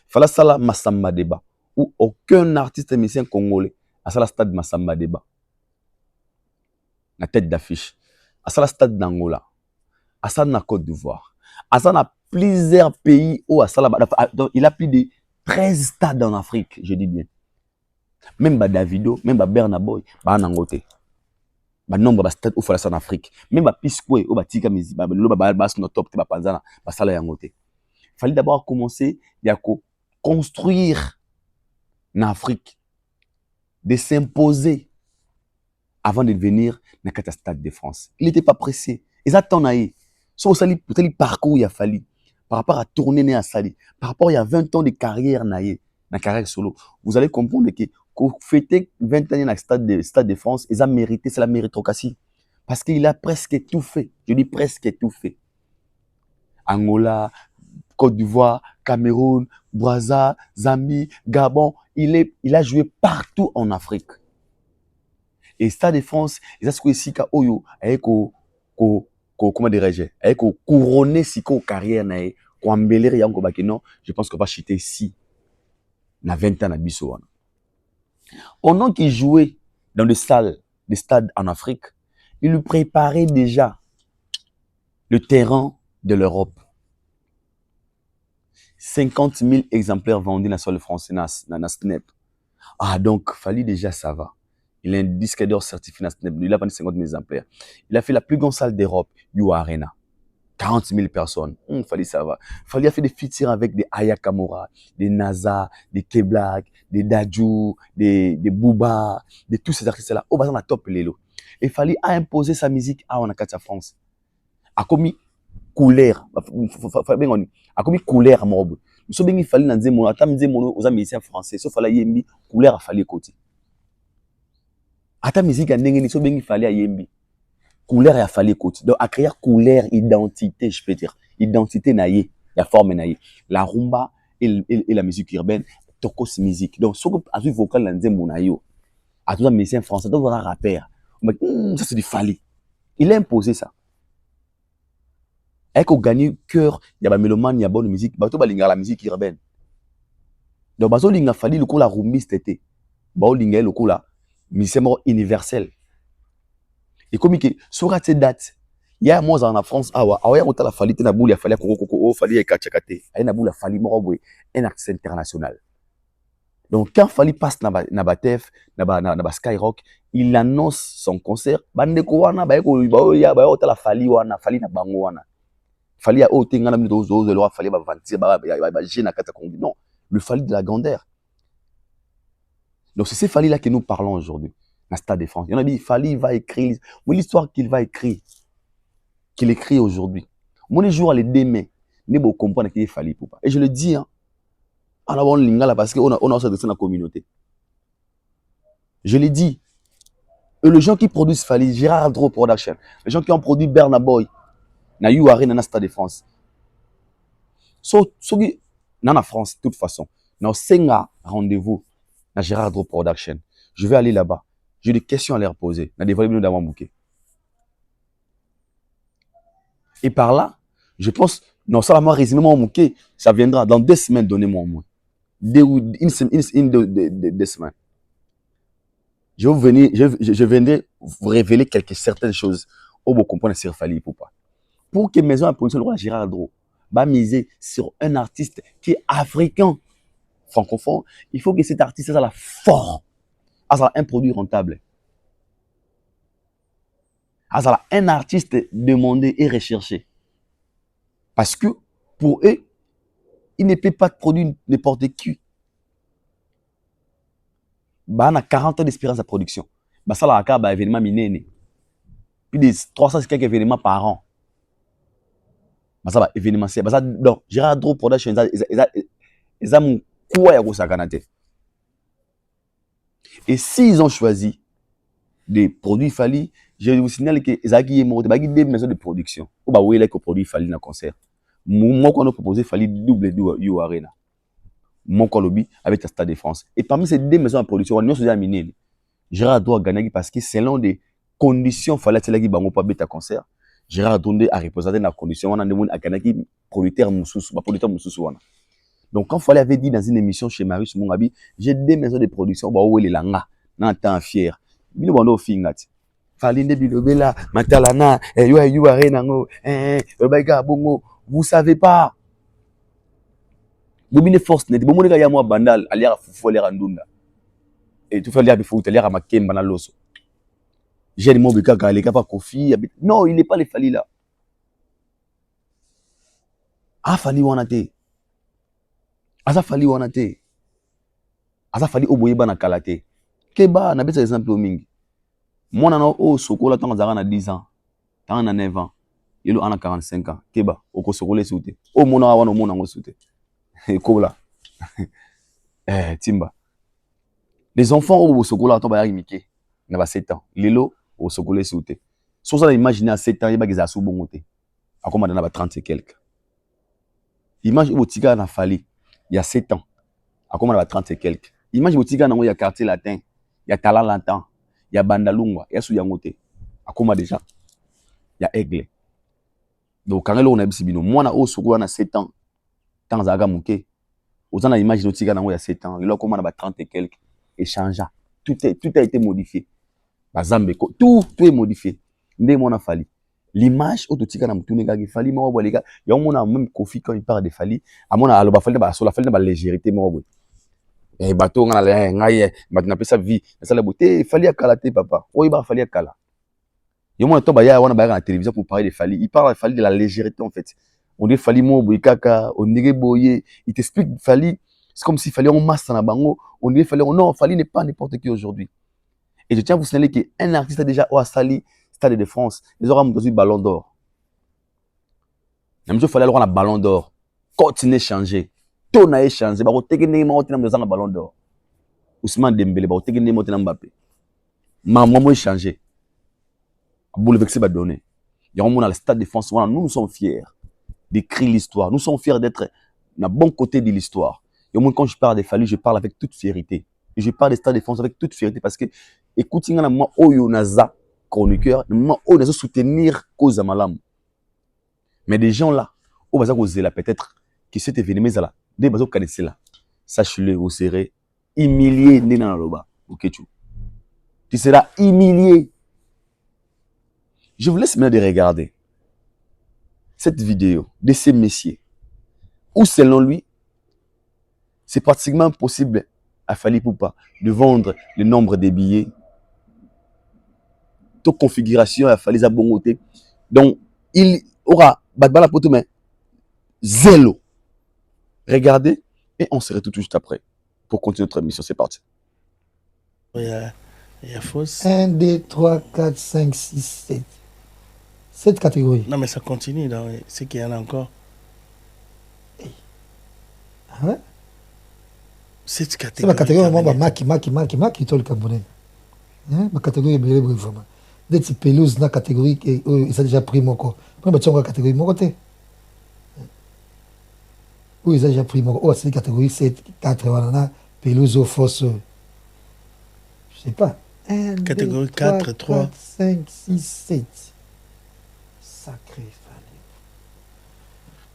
Fallait ça la Massamba Deba, où aucun artiste musicien congolais a ça la stade Massamba Deba. La tête d'affiche. À ça la stade d'Angola. À ça na Côte d'Ivoire. À ça na plusieurs pays où à ça il a plus de 13 stades en Afrique, je dis bien. Même Davido, même Burna Boy, en Angote. Nombre de stades où il faut en Afrique. Même Pisquet, où Tika Mizi, no top, Panzana, Basala Yangote. Il fallait d'abord commencer à construire en Afrique, de s'imposer avant de devenir un stade de France. Il n'était pas pressé. Ils attendent à eux. So, le parcours il a fallu. Par rapport à tourner à Sali, par rapport à 20 ans de carrière na carrière solo, vous allez comprendre que fêter 20 ans dans le stade de France, ils ont mérité, c'est la méritocratie. Parce qu'il a presque tout fait. Je dis presque tout fait. Angola, Côte d'Ivoire, Cameroun, Brazza, Zambie, Gabon, il a joué partout en Afrique. Et Stade de France, ils ont joué Sika Oyo, avec comment dirais-je, avec couronner Sika carrière na e, ko embellir yango bakeno, je pense qu'on va chuter ici. Na 20 ans na biso. Pendant qu'il jouait dans des stades en Afrique, il lui préparait déjà le terrain de l'Europe. 50 000 exemplaires vendus dans le sol français dans Snap. Ah donc, fallait déjà ça va. Il a un disque d'or certifié dans Snap. Il a vendu 50 000 exemplaires. Il a fait la plus grande salle d'Europe, You Arena. 40 000 personnes. Fallait ça va. Fallait faire des features avec des Aya Kamura, des NASA, des K-Black, des Dadju, des Booba, de tous ces artistes-là. Au bas on a top lelo. Il fallait imposer sa musique à Onakatia France. A commis couleur. A commis couleur à Morobo. Nous sommes bien fallait dans des mots. Attends, des mots aux musiciens français. Sauf fallait yembi couleur à fallait côté. Attends, musique à n'engeni. Sauf bien fallait yembi couleur à fallait côté. Donc à créer couleur, identité, je peux dire. Identité naïe, la forme naïe. La rumba et la musique urbaine, tokos musique. Donc ce que a vu vocal dans des mots naïo. À tout un musicien français, donc un rappeur. Ça c'est du fallait. Il a imposé ça. Et qu'on gagne cœur, il y a des mélomanes, il y a bonne musique, bato balinga la musique urbaine. Donc bazo linga fali le coup la rumbiste était. Bao linga le coup la musicien universel. Et comme que sur cette date, il y a moi en France, ah ouais, on t'a la fali na boule, il fallait koko fali et kachakate. Ay na boule fali morobwe, un artiste international. Donc quand fali passe na batef, na Skyrock, il annonce son concert, bande ko wana ba ko ya ba t'a la fali na bango wana. Fallait à haute ngana mi dozo le roi fallait ba vantir ba gena kata kongi. Non, le fallait de la grandeur. Donc c'est ces fallait là que nous parlons aujourd'hui dans Stade de France. Il y en a dit fallait va écrire l'histoire qu'il va écrire qu'il écrit aujourd'hui. Mon jour les demain ne beau comprendre qu'il fallait pour pas. Et je le dis hein en avant lingala parce que on a ça dans la communauté. Je l'ai dit. Et les gens qui produisent fallait Gérard Dro Production, les gens qui ont produit Burna Boy na You Arena na Stade de France. So dans la France de toute façon, dans 5 rendez-vous na Gérard Dro Production. Je vais aller là-bas. J'ai des questions à leur poser. Na dévoilé nous d'avoir bouquet. Et par là, je pense non ça va moi résumer mon bouquet, ça viendra dans 2 semaines donnez-moi au moins. Une semaine. Je viendrai vous révéler certaines choses au vous comprendre sur Fali pour pas. Pour que maison de production de Gérard Dro va miser sur un artiste qui est africain, francophone, il faut que cet artiste soit fort, soit un produit rentable, soit un artiste demandé et recherché. Parce que pour eux, il ne peut pas produire n'importe qui. Bah, on a 40 ans d'expérience de production. Bah, ça, là, un événement miné. Plus de 300 quelques événements par an. Bah, ça va événementiel. Bah, ça, donc, Gérard Dro Production, ils ont quoi à Sakanate. Et s'ils ont choisi des produits Fali, je vous signale que Zaki est mort, il y a des maisons de production. Ou bah, oui, il y a des produits Fali dans le concert. Moi, quand on a proposé Fali double You Arena. mon lobby avec le Stade de France. Et parmi ces deux maisons de production, on a miné. Gérard doit gagner parce que selon des conditions, il fallait que les gens pas bêta concert. Gérard donné à représenter la condition, on a demandé à gagner producteur Moussous. Donc quand il fallait avait dit dans une émission chez Marius Mungabi, j'ai deux maisons de production, bah où est les langa, nan temps fier. Bino bando fingati. Falinde bilobela, matalana, you arenango, baïga bongo, vous savez pas. Bobine force net, bon moneka ya moi bandal, aliara fufu aliara ndunda. Et tout fait aliara bifu, aliara makemba na loso. J'ai des mots bika les pas Kofi, non, il n'est pas les Fali là. Ah Fali wanate. Asa Fali wanate. Asa Fali oboyeba na kalate. Keba na beta exemple au mingi. Moi nano o sokola tant zara na 10 ans, tant na 9 ans. Yelo ana 45 ans. Keba oko sokole soute. O mona wana mona ngo soute. Kola. Timba. Les enfants au sokola tant ba yimike na ba 7 ans. Lelo au sokolé sauté. Si vous imaginez à 7 ans, il y a des bongoté. À comment on a 30 et quelques. Imagine au Tiga na Fali, il y a 7 ans. À comment on a 30 et quelques. Imagine au Tiga il y a quartier latin, il y a Talent Lantan, il y a Bandalungwa, il y a Souyangote. À comment déjà? Il y a Aigle. Donc quand on a bisibino, moi na au sokolé na 7 ans, tant zaga mouké. Autant on imagine au Tiga il y a 7 ans, là comment on a 30 et quelques. Et changea. Tout a été modifié. Tout est modifié. Ndé Fali. L'image autotika na mutune gagi Fali mo bo les gars, ya mona même Kofi quand il parle de Fali, a mona aloba Fali ba so la Fali ba légèreté mo bo. Et bateau ngala la ngai maintenant pe sa vie, ça la beauté Fali akala papa. O ba Fali akala. Yo mona to ba ya wana ba na télévision pour parler de Fali, il parle de Fali de la légèreté en fait. On dit Fali mo bo kaka, on dirait boye, il t'explique Fali, c'est comme si Fali on masse na bango, on dit Fali non, Fali n'est pas n'importe qui aujourd'hui. Et je tiens à vous signaler qu'un artiste a déjà Sali, Stade de France, ils auront monté le ballon d'or. Il fallait avoir un ballon d'or. Continuer à changer. Tout n'a changé. Il faut que un ballon d'or. Ousmane Dembélé, il faut que Mbappé. Maman a changé. Bouleversé va donner. Il y a un moment dans le Stade de France. Nous sommes fiers d'écrire l'histoire. Nous sommes fiers d'être dans le bon côté de l'histoire. Et au moins, quand je parle des Fali, je parle avec toute fierté. Et je parle des Stades de France avec toute fierté parce que, écoutez, moi, Oyonaza, chroniqueur, moi, Oyonaza soutenir cause malam. Mais des gens là, au bazar osé là, peut-être, qui s'est événement là, des bazar connaissez là, sachez-le, vous serez humilié, nena loba, ok, tu seras humilié. Je vous laisse maintenant de regarder cette vidéo de ces messieurs, où selon lui, c'est pratiquement impossible à Fali Poupa de vendre le nombre de billets. Toute configuration à Fali Zabongote. Donc, il aura Badbala Potomé zélo. Regardez et on se retrouve tout juste après pour continuer notre émission. C'est parti. Il y a fausse. 1, 2, 3, 4, 5, 6, 7. 7 catégories. Non, mais ça continue. C'est qu'il y en a encore. Ah ouais? 7 catégories. C'est ma catégorie, moi, Maki, tout le Camerounais. Ma catégorie est vraiment. Dès que pelouse, dans la catégorie, ils ont déjà pris mon corps. Moi, je suis en catégorie, mon côté. Oui, ils ont déjà pris mon corps. Oh, c'est la catégorie 7, 4, voilà, pelouse au force. Je sais pas. 1, catégorie 2, 4, 3, 4, 5, 6, 7. Sacré Fali.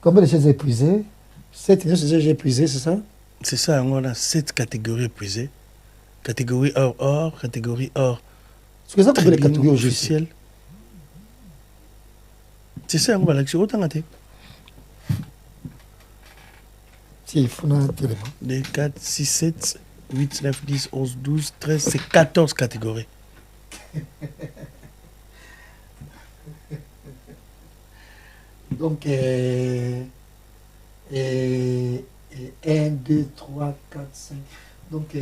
Combien de choses épuisées? 7 j'ai épuisées, c'est ça? C'est ça, on a 7 catégories épuisées. Catégorie or, catégorie or. C'est que ça qu'on fait les catégories officielles. C'est ça, on va l'action autant à il faut un élément. 2, 4, 6, 7, 8, 9, 10, 11, 12, 13, c'est 14 catégories. Donc, 1, 2, 3, 4, 5. Donc,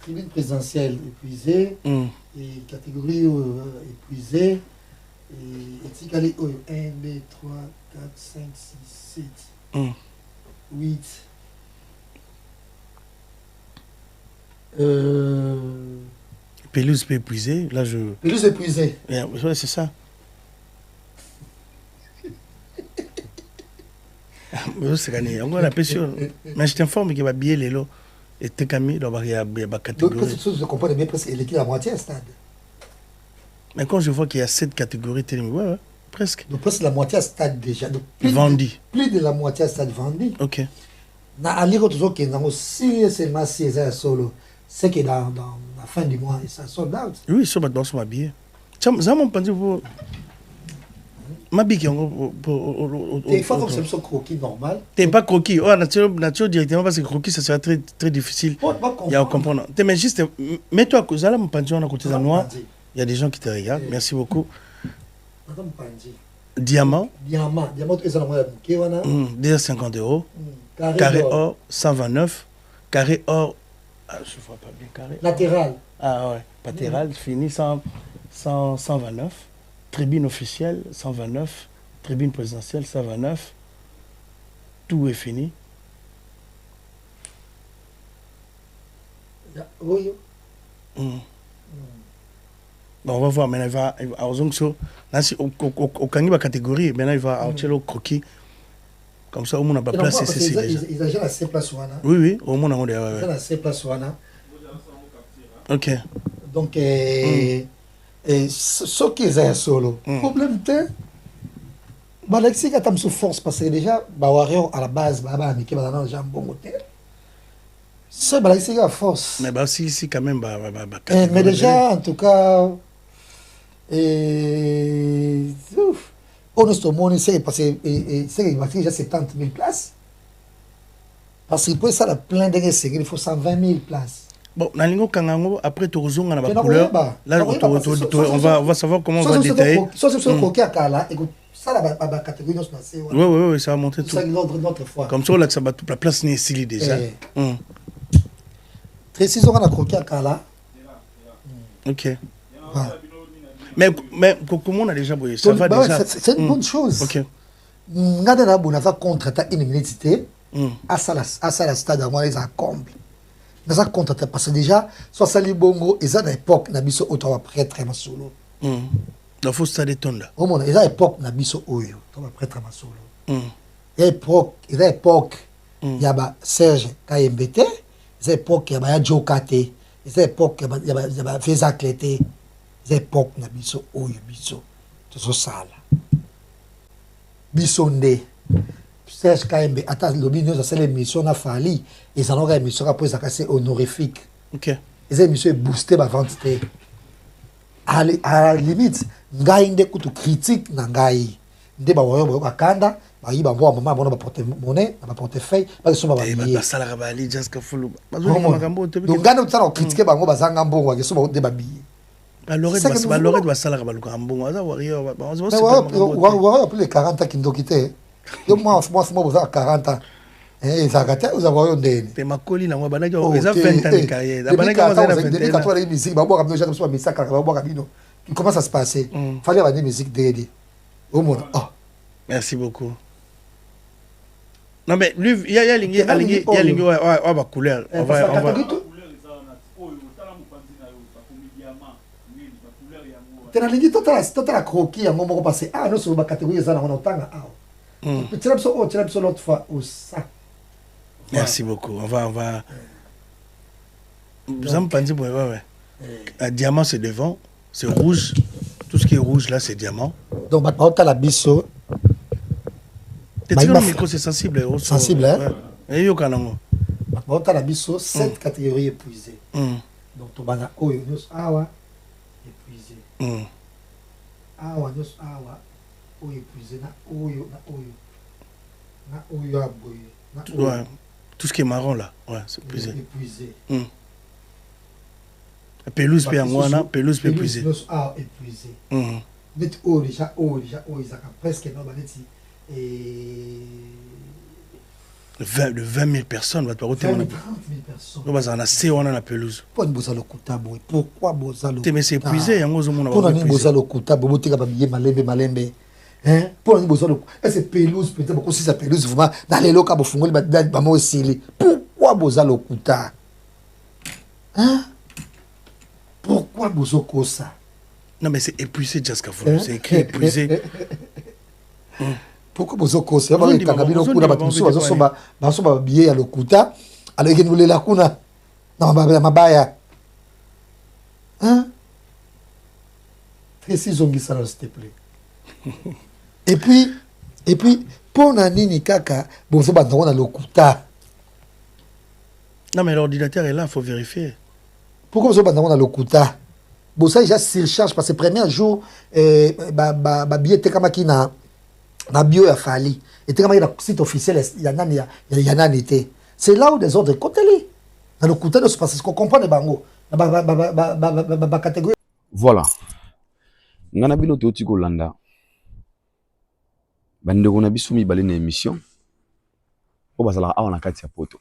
tribune présidentielle épuisée, et catégorie épuisée, et Tikali 1, 2, 3, 4, 5, 6, 7, 8. Pelouse peut épuiser, là je... Pelouse épuisée. Ouais, c'est ça. c'est gagné. On a sûr. Mais je t'informe qu'il va bien les lots. Et t'es Camille, il y a Donc, catégorie. cette chose, je comprends bien, presque, il est la moitié à stade. Mais quand je vois qu'il y a 7 catégories, ouais, presque. Donc, presque la moitié à stade déjà. Donc, Vendu. Plus de la moitié à stade vendu. Ok. Na aliro toujours que dans aussi c'est massé ça solo. C'est que dans la fin du mois ça sold out. Oui, ça va dans son habillé. Ça mon pensé pour ma bique pour Il faut que c'est un croquis normal. T'es pas croquis. Oh, nature directement parce que croquis ça sera très très difficile. Il y a à comprendre. Mais juste mets-toi à cause là mon pension à côté de noir. Il y a des gens qui te regardent. Merci beaucoup. Madame Panji. Diamant. Diamant est dans le mois déjà 50 €. Carré or 129. Carré or je vois pas bien carré. Latéral. Ah ouais, latéral fini 129. Tribune officielle 129. Tribune présidentielle 129. Tout est fini. Oui. Bon, on va voir, maintenant il va à Ozongso. Là, au Kangiba catégorie, maintenant il va à Ochelo Croquis. Comme ça, au moins on n'a pas placé ceci déjà. Ils ont déjà 7 places. Oui, au moins on a déjà 7 places. Ok. Donc, ce qui est solo, problème c'est Alexis qui a sous force parce que déjà, Warrior à la base, qui va dans un bon hôtel. C'est Alexis qui a force. Mais si quand même, mais déjà, en tout cas, honnêtement, c'est parce que c'est déjà 70 000 places. Parce qu'il peut ça plein de il faut 120 000 places. Bon, après tu rejoins dans la couleur. Là, on va savoir comment on va détailler. Soit c'est le croquis à Kala, et ça la catégorie. Oui, ça va monter tout. C'est l'autre fois. Comme ça, là, ça va toute la place n'est ici déjà. Très 6 ans, on a croquis à Kala. Ok. Mais comment on a déjà voyé ça va déjà. C'est une bonne chose. Ok. On a contraté une minute à la stade à moi, ils ont comble. On a contraté parce que déjà, soit Sali Bongo, ils ont à l'époque, on a mis au temps après très solo. Il faut stade de tonda. Au moins, ils ont à l'époque, on a mis au Oyo, après très solo. Il y a l'époque, il y a Serge KMBT, il y a l'époque, il y a Joe Kate, il y a l'époque, il y a Feza Clété, il y a l'époque, on a mis au Oyo, c'est ça. Bisonde. Serge KMB, attends, l'obligation c'est l'émission a fallu. Ils en ont une émission après ça c'est honorifique. Ok. Les émissions boosté ma vente. À la limite, ngai inde kutu critique na ngai. Nde ba woyo ba kanda, ba yiba mwa mama bona ba porter monnaie, ba portefeuille, ba so ba ba billet. ba sala ka ba ali just ka fulu. Bazoni makambo te. Donc ngana utana critiquer bango bazanga mbongo ba so ba de ba billet. Balorette va sala ka ba luka mbongo. Aza warrior ba. Ouais, plus les 40 ans qui nous quitté. Donc moi, vous avez 40 ans. Et ça a été, vous avez un délai. C'est ma colline, moi, ils ont 20 ans de carrière. Depuis quand on a une musique, comment ça se passait? Il fallait avoir une musique dédiée. Au monde. Merci beaucoup. Non, mais lui, il y a une couleur. On va. Tu as dit tout à croquis, à un moment passé. Ah, nous sommes dans la catégorie, ça, on a autant. Tu l'as l'autre fois au sac. Merci beaucoup. On va. Vous avez pensé, ouais. Un diamant, c'est devant, c'est rouge. Tout ce qui est rouge, là, c'est diamant. Donc, maintenant, tu as la biseau. Le micro, c'est sensible. Sensible, hein? Et yo, kanango. Maintenant, tu as la biseau, 7 catégories épuisées. Donc, tu as Oyo, nous, Awa, épuisé. Awa, nous, Awa, Oyo, épuisé. Na Oyo. Na Oyo, Aboye. Ouais. Tout ce qui est marron, là, ouais, c'est épuisé. Pelouse, pelouse, épuisé. Épuisé. Net haut déjà, ils ont presque de 20 000 personnes, 30 000 personnes. On a assez, on a la pelouse. Pourquoi Bozalo Koutabo? Pourquoi Bozalo? Mais c'est épuisé, il y a un mot. Pourquoi Bozalo Koutabo? Botega Babiye Malembe. Hein? Pour nous Bozalo, c'est pelouse, peut-être aussi sa pelouse, vraiment, dans les locaux, Bofungoli, Bamo aussi. Pourquoi Bozalo Kouta? Hein? Pourquoi Bozoko ça? Non, mais c'est épuisé, Jaska Folo. C'est écrit épuisé. Pourquoi vous avez conseillé que Kagabino Kuna Basoba billet à l'Okuta, alors qu'il voulait la Kuna dans Mabaya. Hein? Précisons ça, s'il te plaît. Et puis, pour Nani Kaka, vous avez dans l'Okuta. Non, mais l'ordinateur est là, il faut vérifier. Pourquoi vous avez dans l'Okuta? Bon, ça, déjà, surcharge parce que le premier jour, billet était comme qui na bio a fallu. Et était comme le site officiel, il y en a été. C'est là où des ordres côté dans le côté de ce parce qu'on comprend les bango. Catégorie. Voilà. Ngana bino te otiko landa. Bande on a biso mi balé na émission. O bazala a na kati ya poto.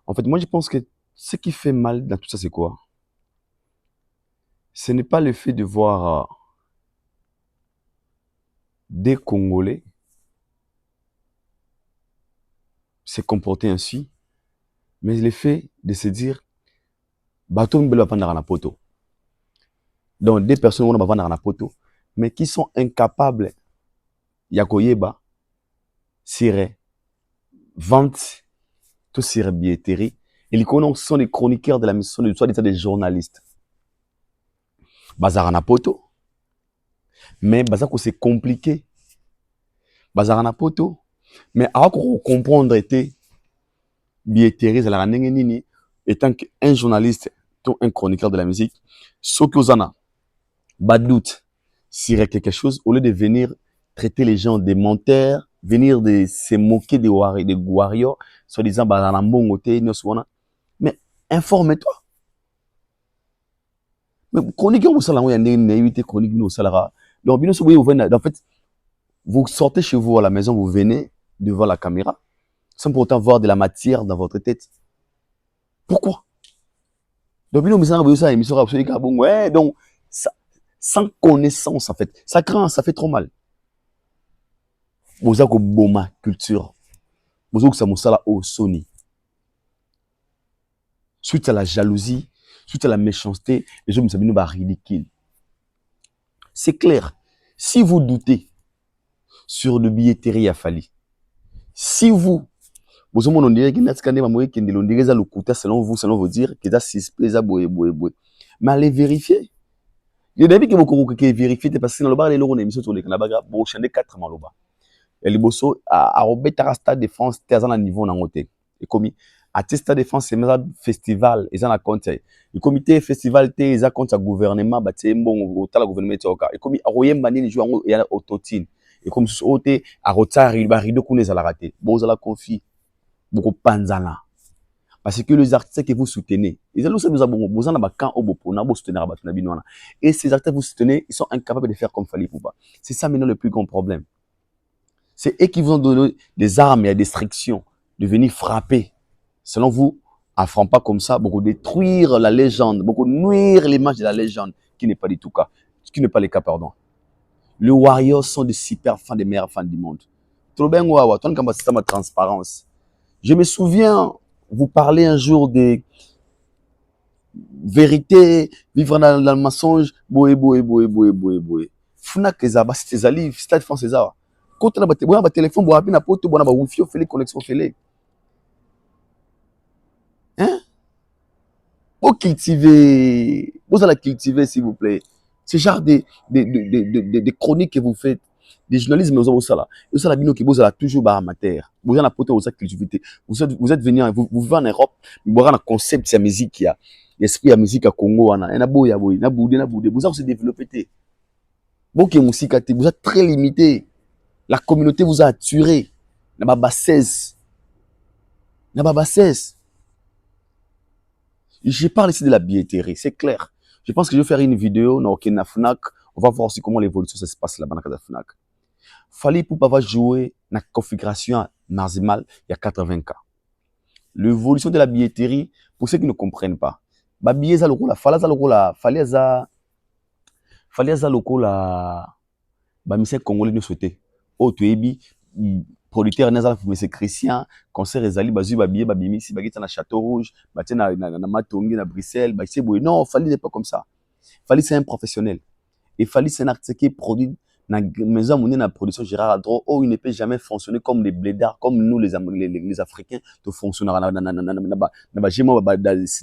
En fait, moi je pense que ce qui fait mal dans tout ça c'est quoi? Ce n'est pas le fait de voir des Congolais se comporter ainsi, mais le fait de se dire bateau mbelo va na poto. Donc des personnes qui vont na poto, mais qui sont incapables ya koyeba sire vente tout sire billetterie et les sont des chroniqueurs de la mission de soit des journalistes. Bazar na poto, mais bazar que c'est compliqué. Bazar na poto, mais à comprendre était billetterie à la nini étant qu'un journaliste ou un chroniqueur de la musique, ce que vous en a, doute sur quelque chose au lieu de venir traiter les gens des menteurs, venir de se moquer des warriors, soi-disant bazar na mbongote mais informe-toi. Mais chronique au salon, il y a une naïveté chronique au salara. Donc, en fait, vous sortez chez vous à la maison, vous venez devant la caméra, sans pour autant voir de la matière dans votre tête. Pourquoi? Donc, ouais, donc, ça, sans connaissance, en fait, ça craint, ça fait trop mal. Vous avez une culture. Vous avez une Sony. Suite à la jalousie, suite à la méchanceté, les gens me ridicule. C'est clair. Si vous doutez sur le billetterie à Fali, si vous on dirait qu'il selon vous dire que ça suspect, ça boye. Mais allez vérifier. Il y a des gens qui vérifier parce que dans le bar les locaux émission sur les Kanabaga pour changer 4 maloba. Et les bosso à Robert Stade de France t'es à un niveau dans côté. Et comme à Stade de France c'est un festival ils en a compte. Le comité festival t'es ils a compte à gouvernement bah c'est bon au tal gouvernement t'oka. Et comme à Royem Banini joue il y a autotine. Et comme ce côté à Rotar il va rideau qu'on les a la raté. Bon vous la confie beaucoup panzana. Parce que les artistes que vous soutenez, ils ont besoin d'un camp au Bopona, vous soutenez Rabatna. Et ces artistes que vous soutenez, ils sont incapables de faire comme Fali Pouba. C'est ça maintenant le plus grand problème. C'est eux qui vous ont donné des armes et des restrictions de venir frapper. Selon vous, affront pas comme ça, beaucoup détruire la légende, beaucoup nuire l'image de la légende, qui n'est pas du tout cas, qui n'est pas le cas, pardon. Les Warriors sont des super fans, des meilleurs fans du monde. Trop bien, toi, tu as un système de transparence. Je me souviens, vous parlez un jour de vérité, vivre dans le mensonge, boé. Funa kezaba, c'est tes alliés, Stade France César. Quand on a un téléphone, on a un pote, on a un wifi, on fait les connexions, on fait les. Hein? Vous cultivez, vous allez cultiver, s'il vous plaît. Ce genre de chroniques que vous faites, des journalistes, vous avez ça là. Vous avez dit que vous avez toujours amateur. Vous avez apporté aux activités. Vous êtes venu, vous vivez en Europe, vous avez un concept de la musique, il y a l'esprit de la musique à Congo, il y a boudé. Vous avez se développé. Vous êtes très limité. La communauté vous a attiré. N'a pas bassesse. Je parle ici de la billetterie, c'est clair. Je pense que je vais faire une vidéo dans la FNAC. On va voir aussi comment l'évolution se passe là-bas dans la FNAC. Fali Poupa va jouer dans la configuration maximale, il y a 80 cas. L'évolution de la billetterie, pour ceux qui ne comprennent pas, ba billet za lokola, fali za lokola, ba mise congolais ne souhaité. Oh tu ebi producteur nazala monsieur Christian, concert ezali bazu ba billet ba bimisi ba gita na Château Rouge, ba tena na Matongi na Bruxelles, ba c'est non, Fali n'est pas comme ça. Fali c'est un professionnel. Et Fali c'est un artiste qui produit na maison monnaie na production Gérard Adro, oh il ne peut jamais fonctionner comme les blédards, comme nous les Africains, de fonctionner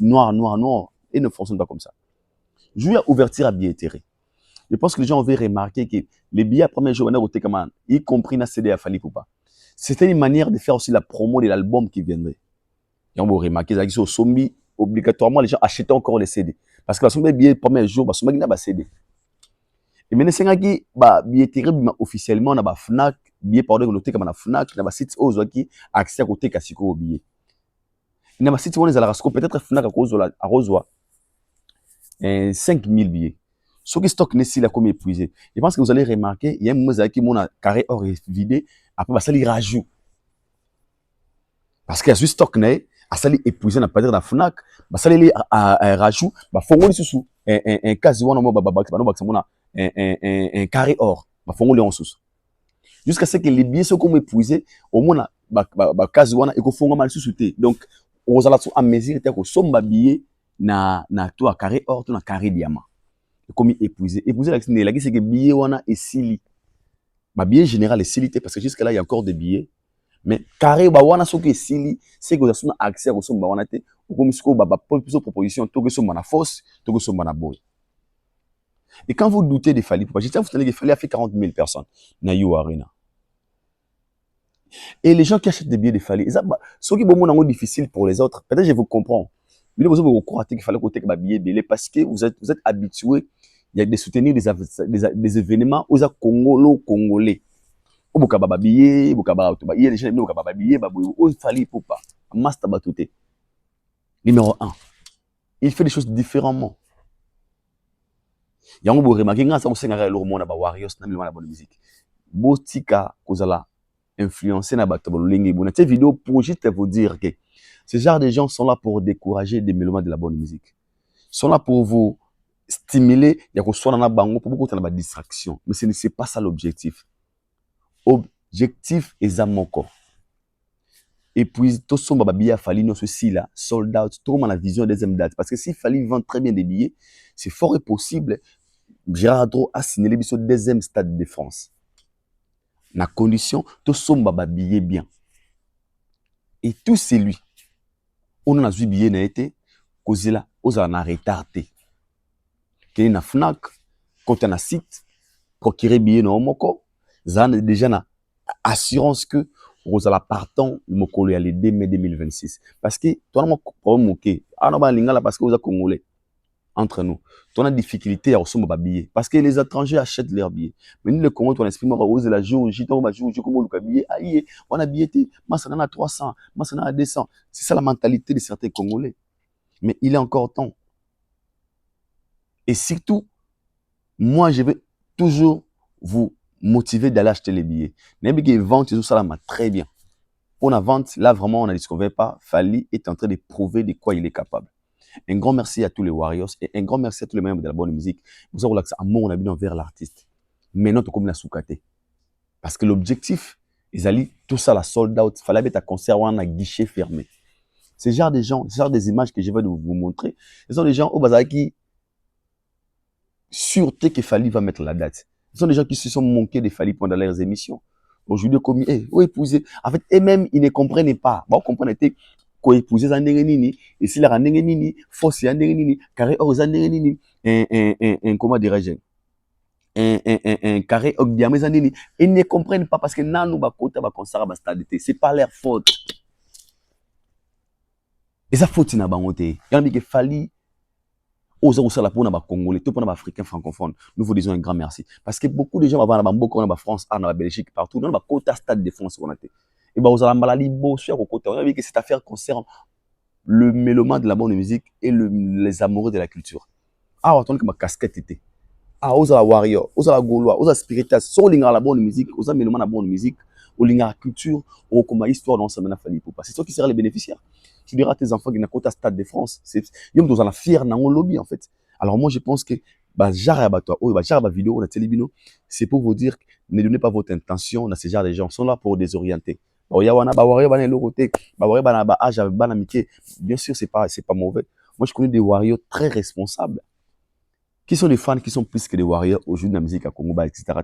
noir, et ne fonctionne pas comme ça. Je vais ouverture à billetterie. Je pense que les gens ont remarqué que les billets à premier jour, y compris na CD à Fali Poupa. C'était une manière de faire aussi la promo de l'album qui viendrait. Et on va remarquer que sur Sombi, obligatoirement, les gens achetaient encore les CD. Parce que la Sombi billet premier jour, bah Sombi n'a CD. Et maintenant, c'est que bah billetterie officiellement na ba Fnac, billet pardon noté comme na Fnac, na ba site aux qui accès à côté Kasiko au billet. Na ba site on les a la peut-être Fnac à cause à Rosoa. 5000 billets. Ce qui stock n'est pas comme épuisé. Je pense que vous allez remarquer, il y a un moment qui mon carré or est vidé, après bah ça les rajoute. Parce qu'il y a ce stock n'est, à ça les épuisé n'a pas dire dans Fnac, bah ça les rajoute, bah faut les sous un quasi one mo un carré or, bah faut les en sous. Jusqu'à ce que les billets sont comme épuisés, au moins bah quasi one et qu'on faut mal sous-souter. Donc aux alentours à mesure était que somme billet na toi carré or, toi na carré diamant. Comme épuisé la c'est que billet wana est sili. Ma billet général est silité parce que jusqu'à là il y a encore des billets. Mais carré ba wana so que sili, c'est que vous avez accès à somme ba wana te, ou comme ce que ba plusieurs propositions, to que somme na force, to que somme na boy. Et quand vous doutez des Fally Poupa, je tiens à vous dire que Fally a fait 40 000 personnes na You Arena. Et les gens qui achètent des billets de Fally, ce qui est bon difficile pour les autres, peut-être je vous comprends. Mais vous avez croire qu'il fallait côté que billet parce que vous êtes habitué, il y a des soutenir des événements aux Congolais. Au Bukaba billet, Bukaba il y a des gens qui Bukaba billet, il Fally Poupa, master batouté. Numéro 1. Il fait des choses différemment. Il y a un beau remarqué, quand on sait que monde a Warriors na milima na bonne musique. Botika kozala influencer na bato bolingi bona. Cette vidéo pour juste vous dire que ces genres de gens sont là pour décourager des mélomanes de la bonne musique. Ils sont là pour vous stimuler, il y a que soit dans la bango pour beaucoup de distraction. Mais ce n'est pas ça l'objectif. Objectif est à mon corps. Et puis, tout son babia Fally non ceci là, sold out, tout le monde a la vision deuxième date. Parce que si Fally vend très bien des billets, c'est fort et possible. Gérard Adro a signalé le deuxième stade de France. La condition, tout son billet bien. Et tout c'est lui. On a vu billet n'a été causé là, on a retardé. Qu'il y a Fnac, quand on a site, procurer billet non moko, zan déjà na assurance que vous allez partant le mokolo ya le 2 mai 2026. Parce que toi on problème moké, ah non ba lingala parce que vous êtes congolais entre nous. Tu as difficulté à recevoir des billets parce que les étrangers achètent leurs billets. Mais nous le Congo on exprime on va la jour J on va jour comme le billet aïe on a billetté, moi ça en a 300, moi ça en a 200. C'est ça la mentalité de certains Congolais. Mais il est encore temps. Et surtout moi je vais toujours vous motiver d'aller acheter les billets. N'importe qui vend tout ça là très bien. On a vente là vraiment on a dit ce qu'on veut pas. Fally est en train de prouver de quoi il est capable. Un grand merci à tous les Warriors et un grand merci à tous les membres de la bonne musique. Vous avez l'accès à mon avis envers l'artiste. Mais non, comme la soukate. Parce que l'objectif, ils allaient tout ça la sold out. Il fallait mettre un concert ou un guichet fermé. C'est genre des gens, c'est genre des images que je vais vous montrer. Ce sont des gens au bazar qui sûreté que Fally va mettre la date. Ce sont des gens qui se sont manqués de Fally pendant leurs émissions. Aujourd'hui, comme épouser. En fait, eux-mêmes, ils ne comprennent pas. Bon, comprenez ko épouser za ndenge nini et si la ndenge nini force ya ndenge nini carré or za ndenge nini un comment dirais-je un carré or diamant za nini ils ne comprennent pas parce que nanu ba kota ba concert ba stade c'est pas leur faute et ça faute na bango te yambi que Fally oza osala pour na ba congolais tout pour na ba africain francophone nous vous disons un grand merci parce que beaucoup de gens va na ba mboko na ba France na ba Belgique partout na ba kota stade de France on a été. Et bien, vous allez malali bossu à côté. On a vu que cette affaire concerne le mélomane de la bonne musique et les amoureux de la culture. Ah, on que ma casquette était. Ah, vous allez warrior, vous allez gaulois, vous allez spiritas. So, on a la bonne musique, vous allez mélomane la bonne musique, on a la culture, on a histoire dans ce Fally Poupa. C'est toi qui seras les bénéficiaires. Tu diras à tes enfants qui n'ont qu'au stade de France. Ils ont la fière dans le lobby en fait. Alors moi, je pense que vidéo, c'est pour vous dire ne donnez pas votre intention à ces genres de gens. Ils sont là pour désorienter. Bien sûr, c'est pas mauvais. Moi, je connais des warriors très responsables qui sont des fans qui sont plus que des warriors aujourd'hui de la musique à Congo, etc.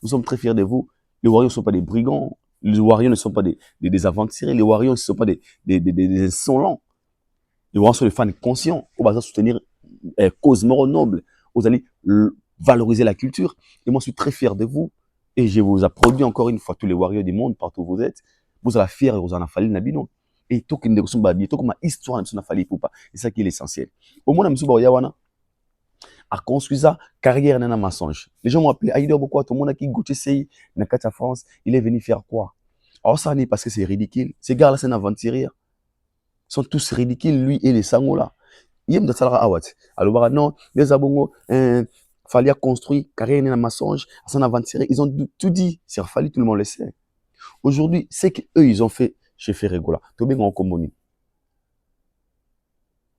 Nous sommes très fiers de vous. Les Warriors ne sont pas des brigands. Les Warriors ne sont pas des aventuriers. Les Warriors ne sont pas des insolents. Les Warriors sont des fans conscients. On va soutenir cause mort noble. Vous allez valoriser la culture. Et moi, je suis très fier de vous. Et je vous applaudis encore une fois tous les Warriors du monde, partout où vous êtes. Vous allez fier et vous en avez nabino. Et tout qui est une tout comme histoire ne fallu pas. C'est ça qui est l'essentiel. Au moins, monsieur Baoyawana a construit ça carrière dans un mensonge. Les gens m'ont appelé Aïda Boko, tout le monde qui goûte essayé dans la France, il est venu faire quoi? Alors ça n'est parce que c'est ridicule. Ces gars-là, c'est un aventurier. Ils sont tous ridicules, lui et les sangola. Il y a des salariés awat. Alors non, les abongos, fallait construire carrière dans un mensonge, c'est un aventurier. Ils ont tout dit, c'est fallu, tout le monde le sait. Aujourd'hui, c'est qu'eux, ils ont fait chez Ferregola. Tout bien en commune.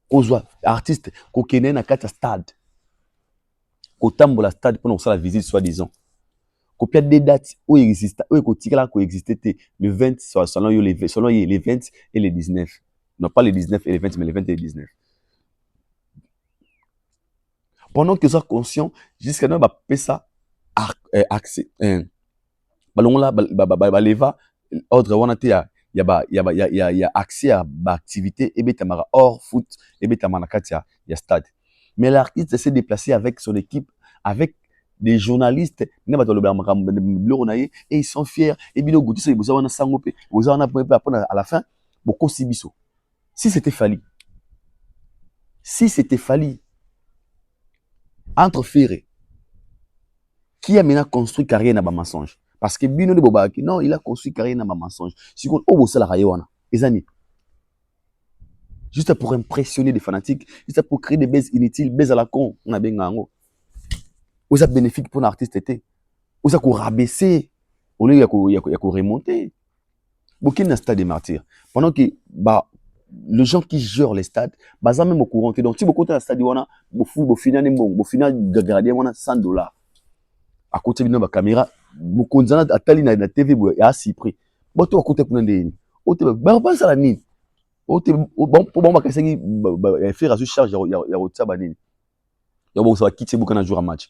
Kozwa, artiste, kokene na kata stade. Kotambola stade pendant ça la visite soi-disant. Copier des dates où existe, où existait le 20 selon les 20 et les 19. Non pas les 19 et les 20 mais les 20 et les 19. Pendant que soient conscient jusqu'à nous va payer ça accès ballon là leva ordre wanate il y a accès à activité et betamara hors foot et betamana katia il y a stade. Mais l'artiste s'est déplacé avec son équipe, avec des journalistes, et ils sont fiers. Et bien, à la fin, si c'était fallu, entre Ferré, qui a maintenant construit carrière dans le mensonge? Parce que Bino de Bobaki, non, il a construit carrière dans le mensonge. Si on a ça la rayon, juste pour impressionner des fanatiques, juste pour créer des baises inutiles, baises à la con, on a bien gagné. Vous êtes bénéfique pour l'artiste été. Vous êtes rabaisser, au lieu de remonter. Beaucoup de stade des martyrs. Pendant que les gens qui gèrent les stades, ça même au courant. Donc si beaucoup de stade, au final gardien 100 $. À côté de la caméra, beaucoup de gens à la TV, il y a 6 prix. Bon, tu as côté pour des. Pas ça la nuit. Bon, pour faire à charge, il y a autre banane. Il y a bon, ça va quitter beaucoup de jours à match.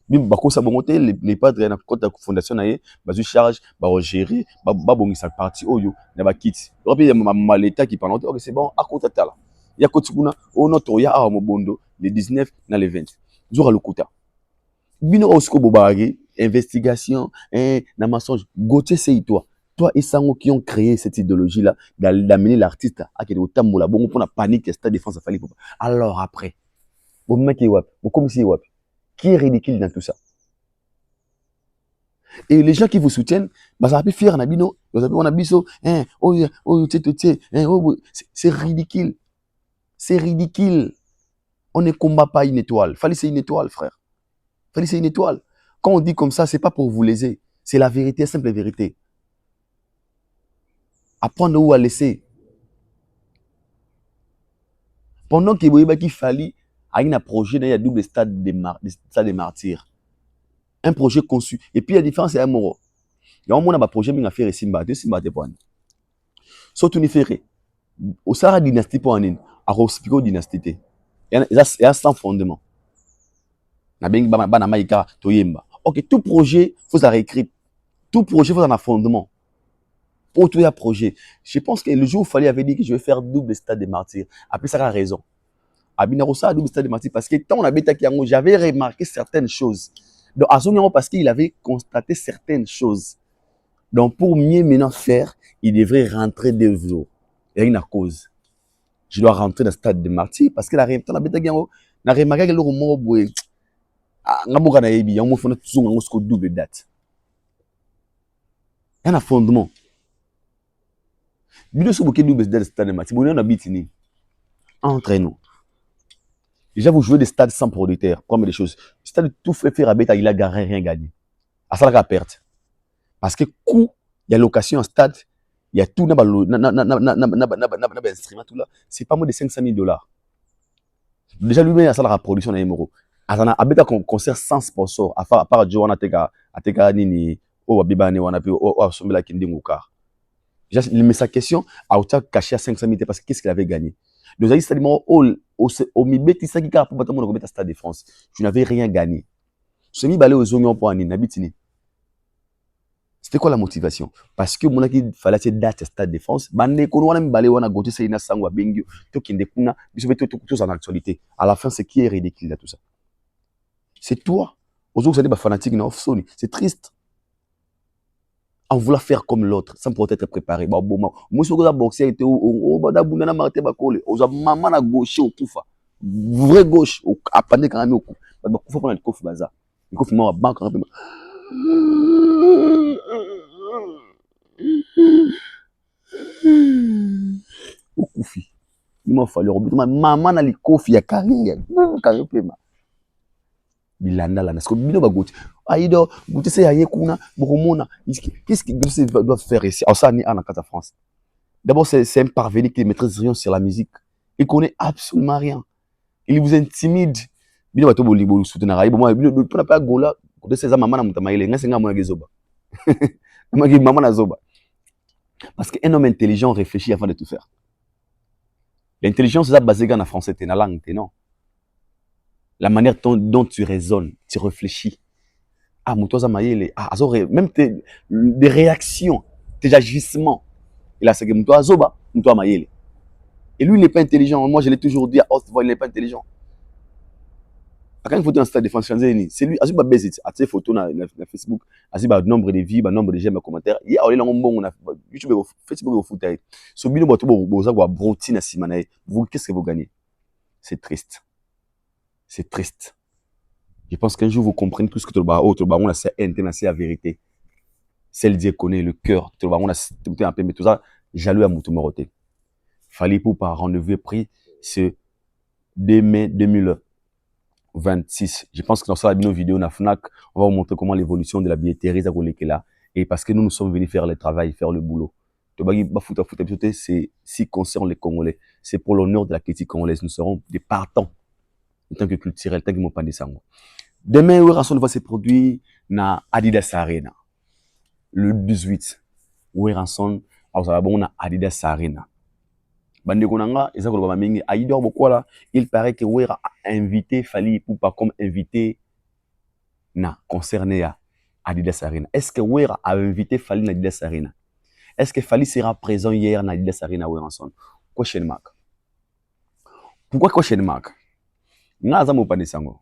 Bim bako sa bongote les padres na côté de fondation na ye bazu charge ba gérer ba bongi sa partie oyo na ba kit. Puis il y a ma l'état qui parle OK c'est bon à côté tala. Il y a côté kuna o noto ya a mobondo les 19 na les 20. Jour le kota. Bino osko bobagi investigation na mensonge Gauthier c'est toi. Toi et Sango qui ont créé cette idéologie là d'amener l'artiste à que otambola bongo pour la panique et stade défense fallait. Alors après vous mettez wap, vous commencez wap. Qui est ridicule dans tout ça? Et les gens qui vous soutiennent, ça va faire un abino, on a biso, c'est ridicule. C'est ridicule. On ne combat pas une étoile. Fallait c'est une étoile, frère. Fallait c'est une étoile. Quand on dit comme ça, c'est pas pour vous léser. C'est la vérité, simple vérité. Apprendre où à laisser. Pendant qu'il fallait à un projet, il y a double stade des martyrs. Un projet conçu. Et puis, la différence, c'est un mot. Il y a un projet qui a fait Simba. Simba de Poine. Surtout, il fait au Sahara dynastie pour un à Rospico dynastie. Il y a 100 fondements. Ok, tout projet, il faut réécrire. Tout projet, il faut un fondement. Pour tout un projet. Je pense que le jour où il fallait avait dit que je vais faire double stade des martyrs. Après, ça a raison. Abinarosa double stade de martyrs parce que tant on avait j'avais remarqué certaines choses. Donc, à son moment, parce qu'il avait constaté certaines choses. Donc, pour mieux maintenant faire, il devrait rentrer de jours. Il y a une cause. Je dois rentrer dans le stade de martyrs parce que la réalité, on a remarqué que le roman, on a toujours double date. Il y a un fondement. Bino so boké double stade de martyrs. On a bitini. Entre nous. Déjà, vous jouez des stades sans producteur, comme des choses. Le stade tout fait faire à bêta, il a garé, rien gagné. À ça, la perte. Parce que coût, il y a location en stade, il y a tout, instrument, tout là. C'est pas moins de 500 000 $. Déjà, lui-même, il y a ça, la production, à euro. À bêta, concert sans sponsor, à part Joe, Ateka, Nini, Wabibane, ou Sombela Kindingukar. Déjà, il met sa question, à hauteur caché à 500 000 $, parce que qu'est-ce qu'il avait gagné? Nous avons dit au Mibeti Sagika pour stade de France. Je n'avais rien gagné. Je suis mis balé aux oignons pour un inhabitini. C'était quoi la motivation? Parce que mon il fallait cette date Stade de France. Bande kono wana mbale wana gote c'est ina sangwa bengio. To kinde kuna biso tout en actualité. À la fin c'est qui est ridicule là tout ça? C'est toi. Aujourd'hui vous êtes fanatique na off Sony. C'est triste. En vouloir faire comme l'autre sans pour être préparé. Bah bon moi ce que la boxer était au bada bunda marté ba kole. Oza maman na gauche au kufa. Vrai gauche au apane quand même au coup. Ba kufa pour le kofi baza. Le kofi moi banque quand même. Au Koufi. Il m'a fallu rebuter. Maman a les Kofi à carrière. Carrière paiement. Bilanda là. Parce que Bino va goûter. Aïdo, goûter c'est aïe kuna. Boromona. Qu'est-ce qu'ils doivent faire ici? Alors ça, ni en Casa France. D'abord, c'est un parvenu qui ne maîtrise rien sur la musique. Il connaît absolument rien. Il vous intimide. Bino va tout boli soutenir. Aïe, moi, Bino ne peut pas gola. Goûter c'est ça, maman na mutamaïle. Nga c'est nga mona gezoba. Maman na zoba. Parce qu'un homme intelligent réfléchit avant de tout faire. L'intelligence, c'est ça basé dans la français, c'est la langue, non. La manière dont tu raisonnes, tu réfléchis. Ah, Moutoza Maïle, même des réactions, tes agissements. Et là, c'est que Moutoza Zoba, Moutoza Maïle. Et lui, il n'est pas intelligent. Moi, je l'ai toujours dit à haute voix, il n'est pas intelligent. Quand il faut un stade de France, c'est lui, Azuba Bezit, à ses photos sur Facebook, Azuba nombre de vues, nombre de j'aime, commentaires. Il y a un bon, YouTube, Facebook, au foot. So, Bino, qu'est-ce que vous gagnez? C'est triste. C'est triste. Je pense qu'un jour, vous comprenez tout ce que tu as c'est interne, c'est la vérité. Celle Dieu connaît, le cœur, tu as un peu, mais tout ça, jaloux à Moutoumoroté. Fallait pour pas rendez-vous pris ce 2 mai 2026. Je pense que dans cette vidéo, on va vous montrer comment l'évolution de la billetterie est là. Et parce que nous sommes venus faire le travail, faire le boulot. C'est si concerne les Congolais. C'est pour l'honneur de la critique congolaise. Nous serons des partants en tant que culturel, tant que mon pas de sango. Demain, Weranson va se produire na Adidas Arena. Le 18. Weranson, na Adidas Arena. Bande konanga, ils ont mingi Aïdor Bokwala, il paraît que Wera a invité Fali Poupa comme invité na concerné à Adidas Arena. Est-ce que Wera a invité Fali na Adidas Arena? Est-ce que Fali sera présent hier na Adidas Arena Weranson? Question mark. Pourquoi question mark? Nga za mo panesango.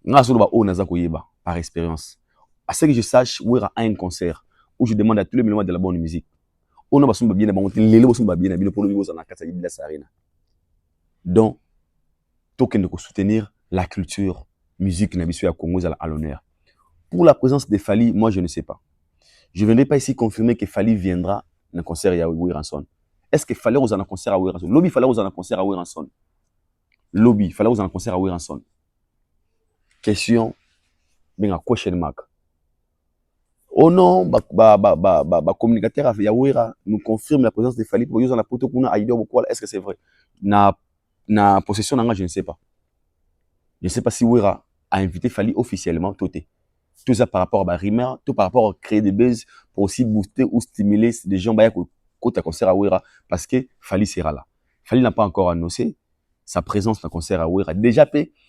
Nga solo ba o naza koyeba par expérience. À ce que je sache, Wera a un concert où je demande à tous les mélomanes de la bonne musique. On a besoin de bien pour le Arena. Donc, token de soutenir la culture, musique, à Congo à l'honneur. Pour la présence de Fali, moi je ne sais pas. Je ne viendrai pas ici confirmer que Fali viendra dans un concert à Weranson. Est-ce que Fali va un concert à Weranson? Lobby Fali va un concert à Weranson. Lobby Fali va un concert à Weranson. Question, mais à question mark. Oh non, communicateur ya Wera nous confirme la présence de Fali pour la poto kuna Aïdor Bokwala. Est-ce que c'est vrai? Na possession nanga, je ne sais pas. Je ne sais pas si Wera a invité Fali officiellement tout ça par rapport à Rimer, tout par rapport à créer des buzz pour aussi booster ou stimuler des gens quand tu concert à Wera parce que Fali sera là. Fali n'a pas encore annoncé sa présence dans le concert à Wera. Déjà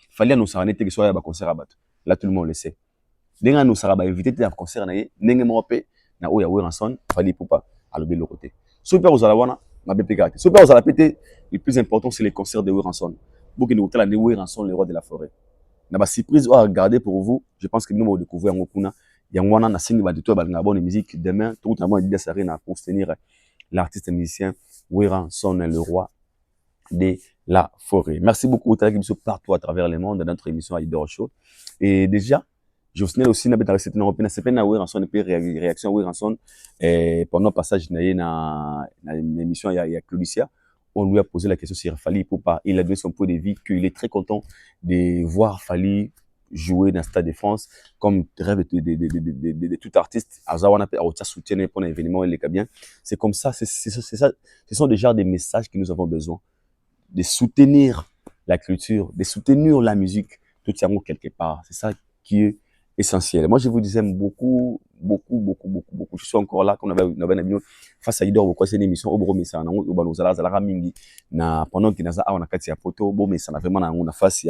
Fali annonce en été que soit à concert à Bat. Là tout le monde le sait. Nenga nous sera invité à concert na nenge mope na oya Weranson Fali Poupa à l'autre côté. Super aux alawana ma BPK. Super aux alapété, le plus important c'est les concerts de Weranson. Beaucoup de hôtels à Weranson le roi de la forêt. Na ba surprise à regarder pour vous, je pense que nous allons découvrir en kuna yangwana na singi ba de toi ba na bonne musique demain tout na bonne idée Arena pour soutenir l'artiste et musicien Weranson le roi de la forêt. Merci beaucoup au partout à travers le monde dans notre émission Aïdor Show. Et déjà je vous signale aussi na beta recette européenne c'est pas na Weranson et puis réaction Weranson pendant passage na émission il y a Claudicia on lui a posé la question sur Fali Poupa. Il a donné son point de vue qu'il est très content de voir Fali jouer dans le Stade de France comme rêve de tout artiste. Azawana peut soutien pour un événement il est bien. C'est comme ça, c'est ça. Ce sont déjà des messages que nous avons besoin de soutenir la culture, de soutenir la musique, tout ça quelque part. C'est ça qui est essentiel. Moi, je vous disais beaucoup, beaucoup. Je suis encore là, quand on avait face à Idor, pourquoi c'est une émission, au bureau, mais ça, pendant qu'il y a un cas photo, bon, mais ça n'a vraiment une face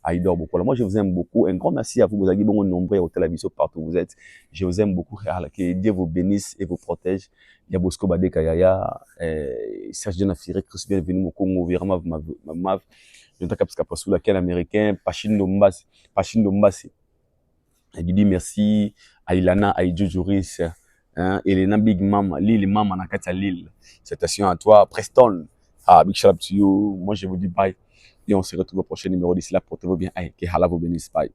à Idor. Moi, je vous aime beaucoup. Un grand merci à vous. Vous avez bon nombreux au télévision partout où vous êtes. Je vous aime beaucoup. Que Dieu vous bénisse et vous protège. Il y a Bosco Bade Kayaya, Serge Janafire, Chris bienvenue au Congo, vraiment, ma je ne sais pas si c'est américain, Pachindo Mbassi. Je dis merci à Ilana, à Idjo Joris, Elena Big Mama, Lille Mama Nakata Lille. Citation à toi, Preston. Big shout out to you. Moi, je vous dis bye. Et on se retrouve au prochain numéro d'ici là. Portez-vous bien. Que Allah vous bénisse. Bye.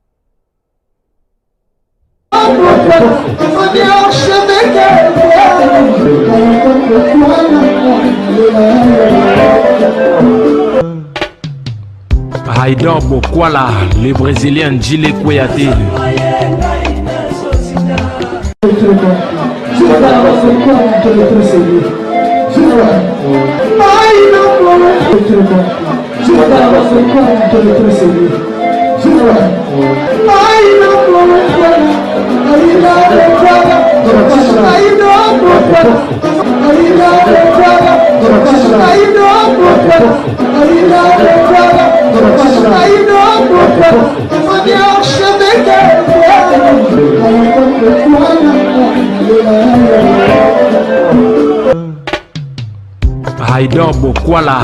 Haïdor Bokwala, le Brésilien Djile Kouyaté. Haïdor Bokwala.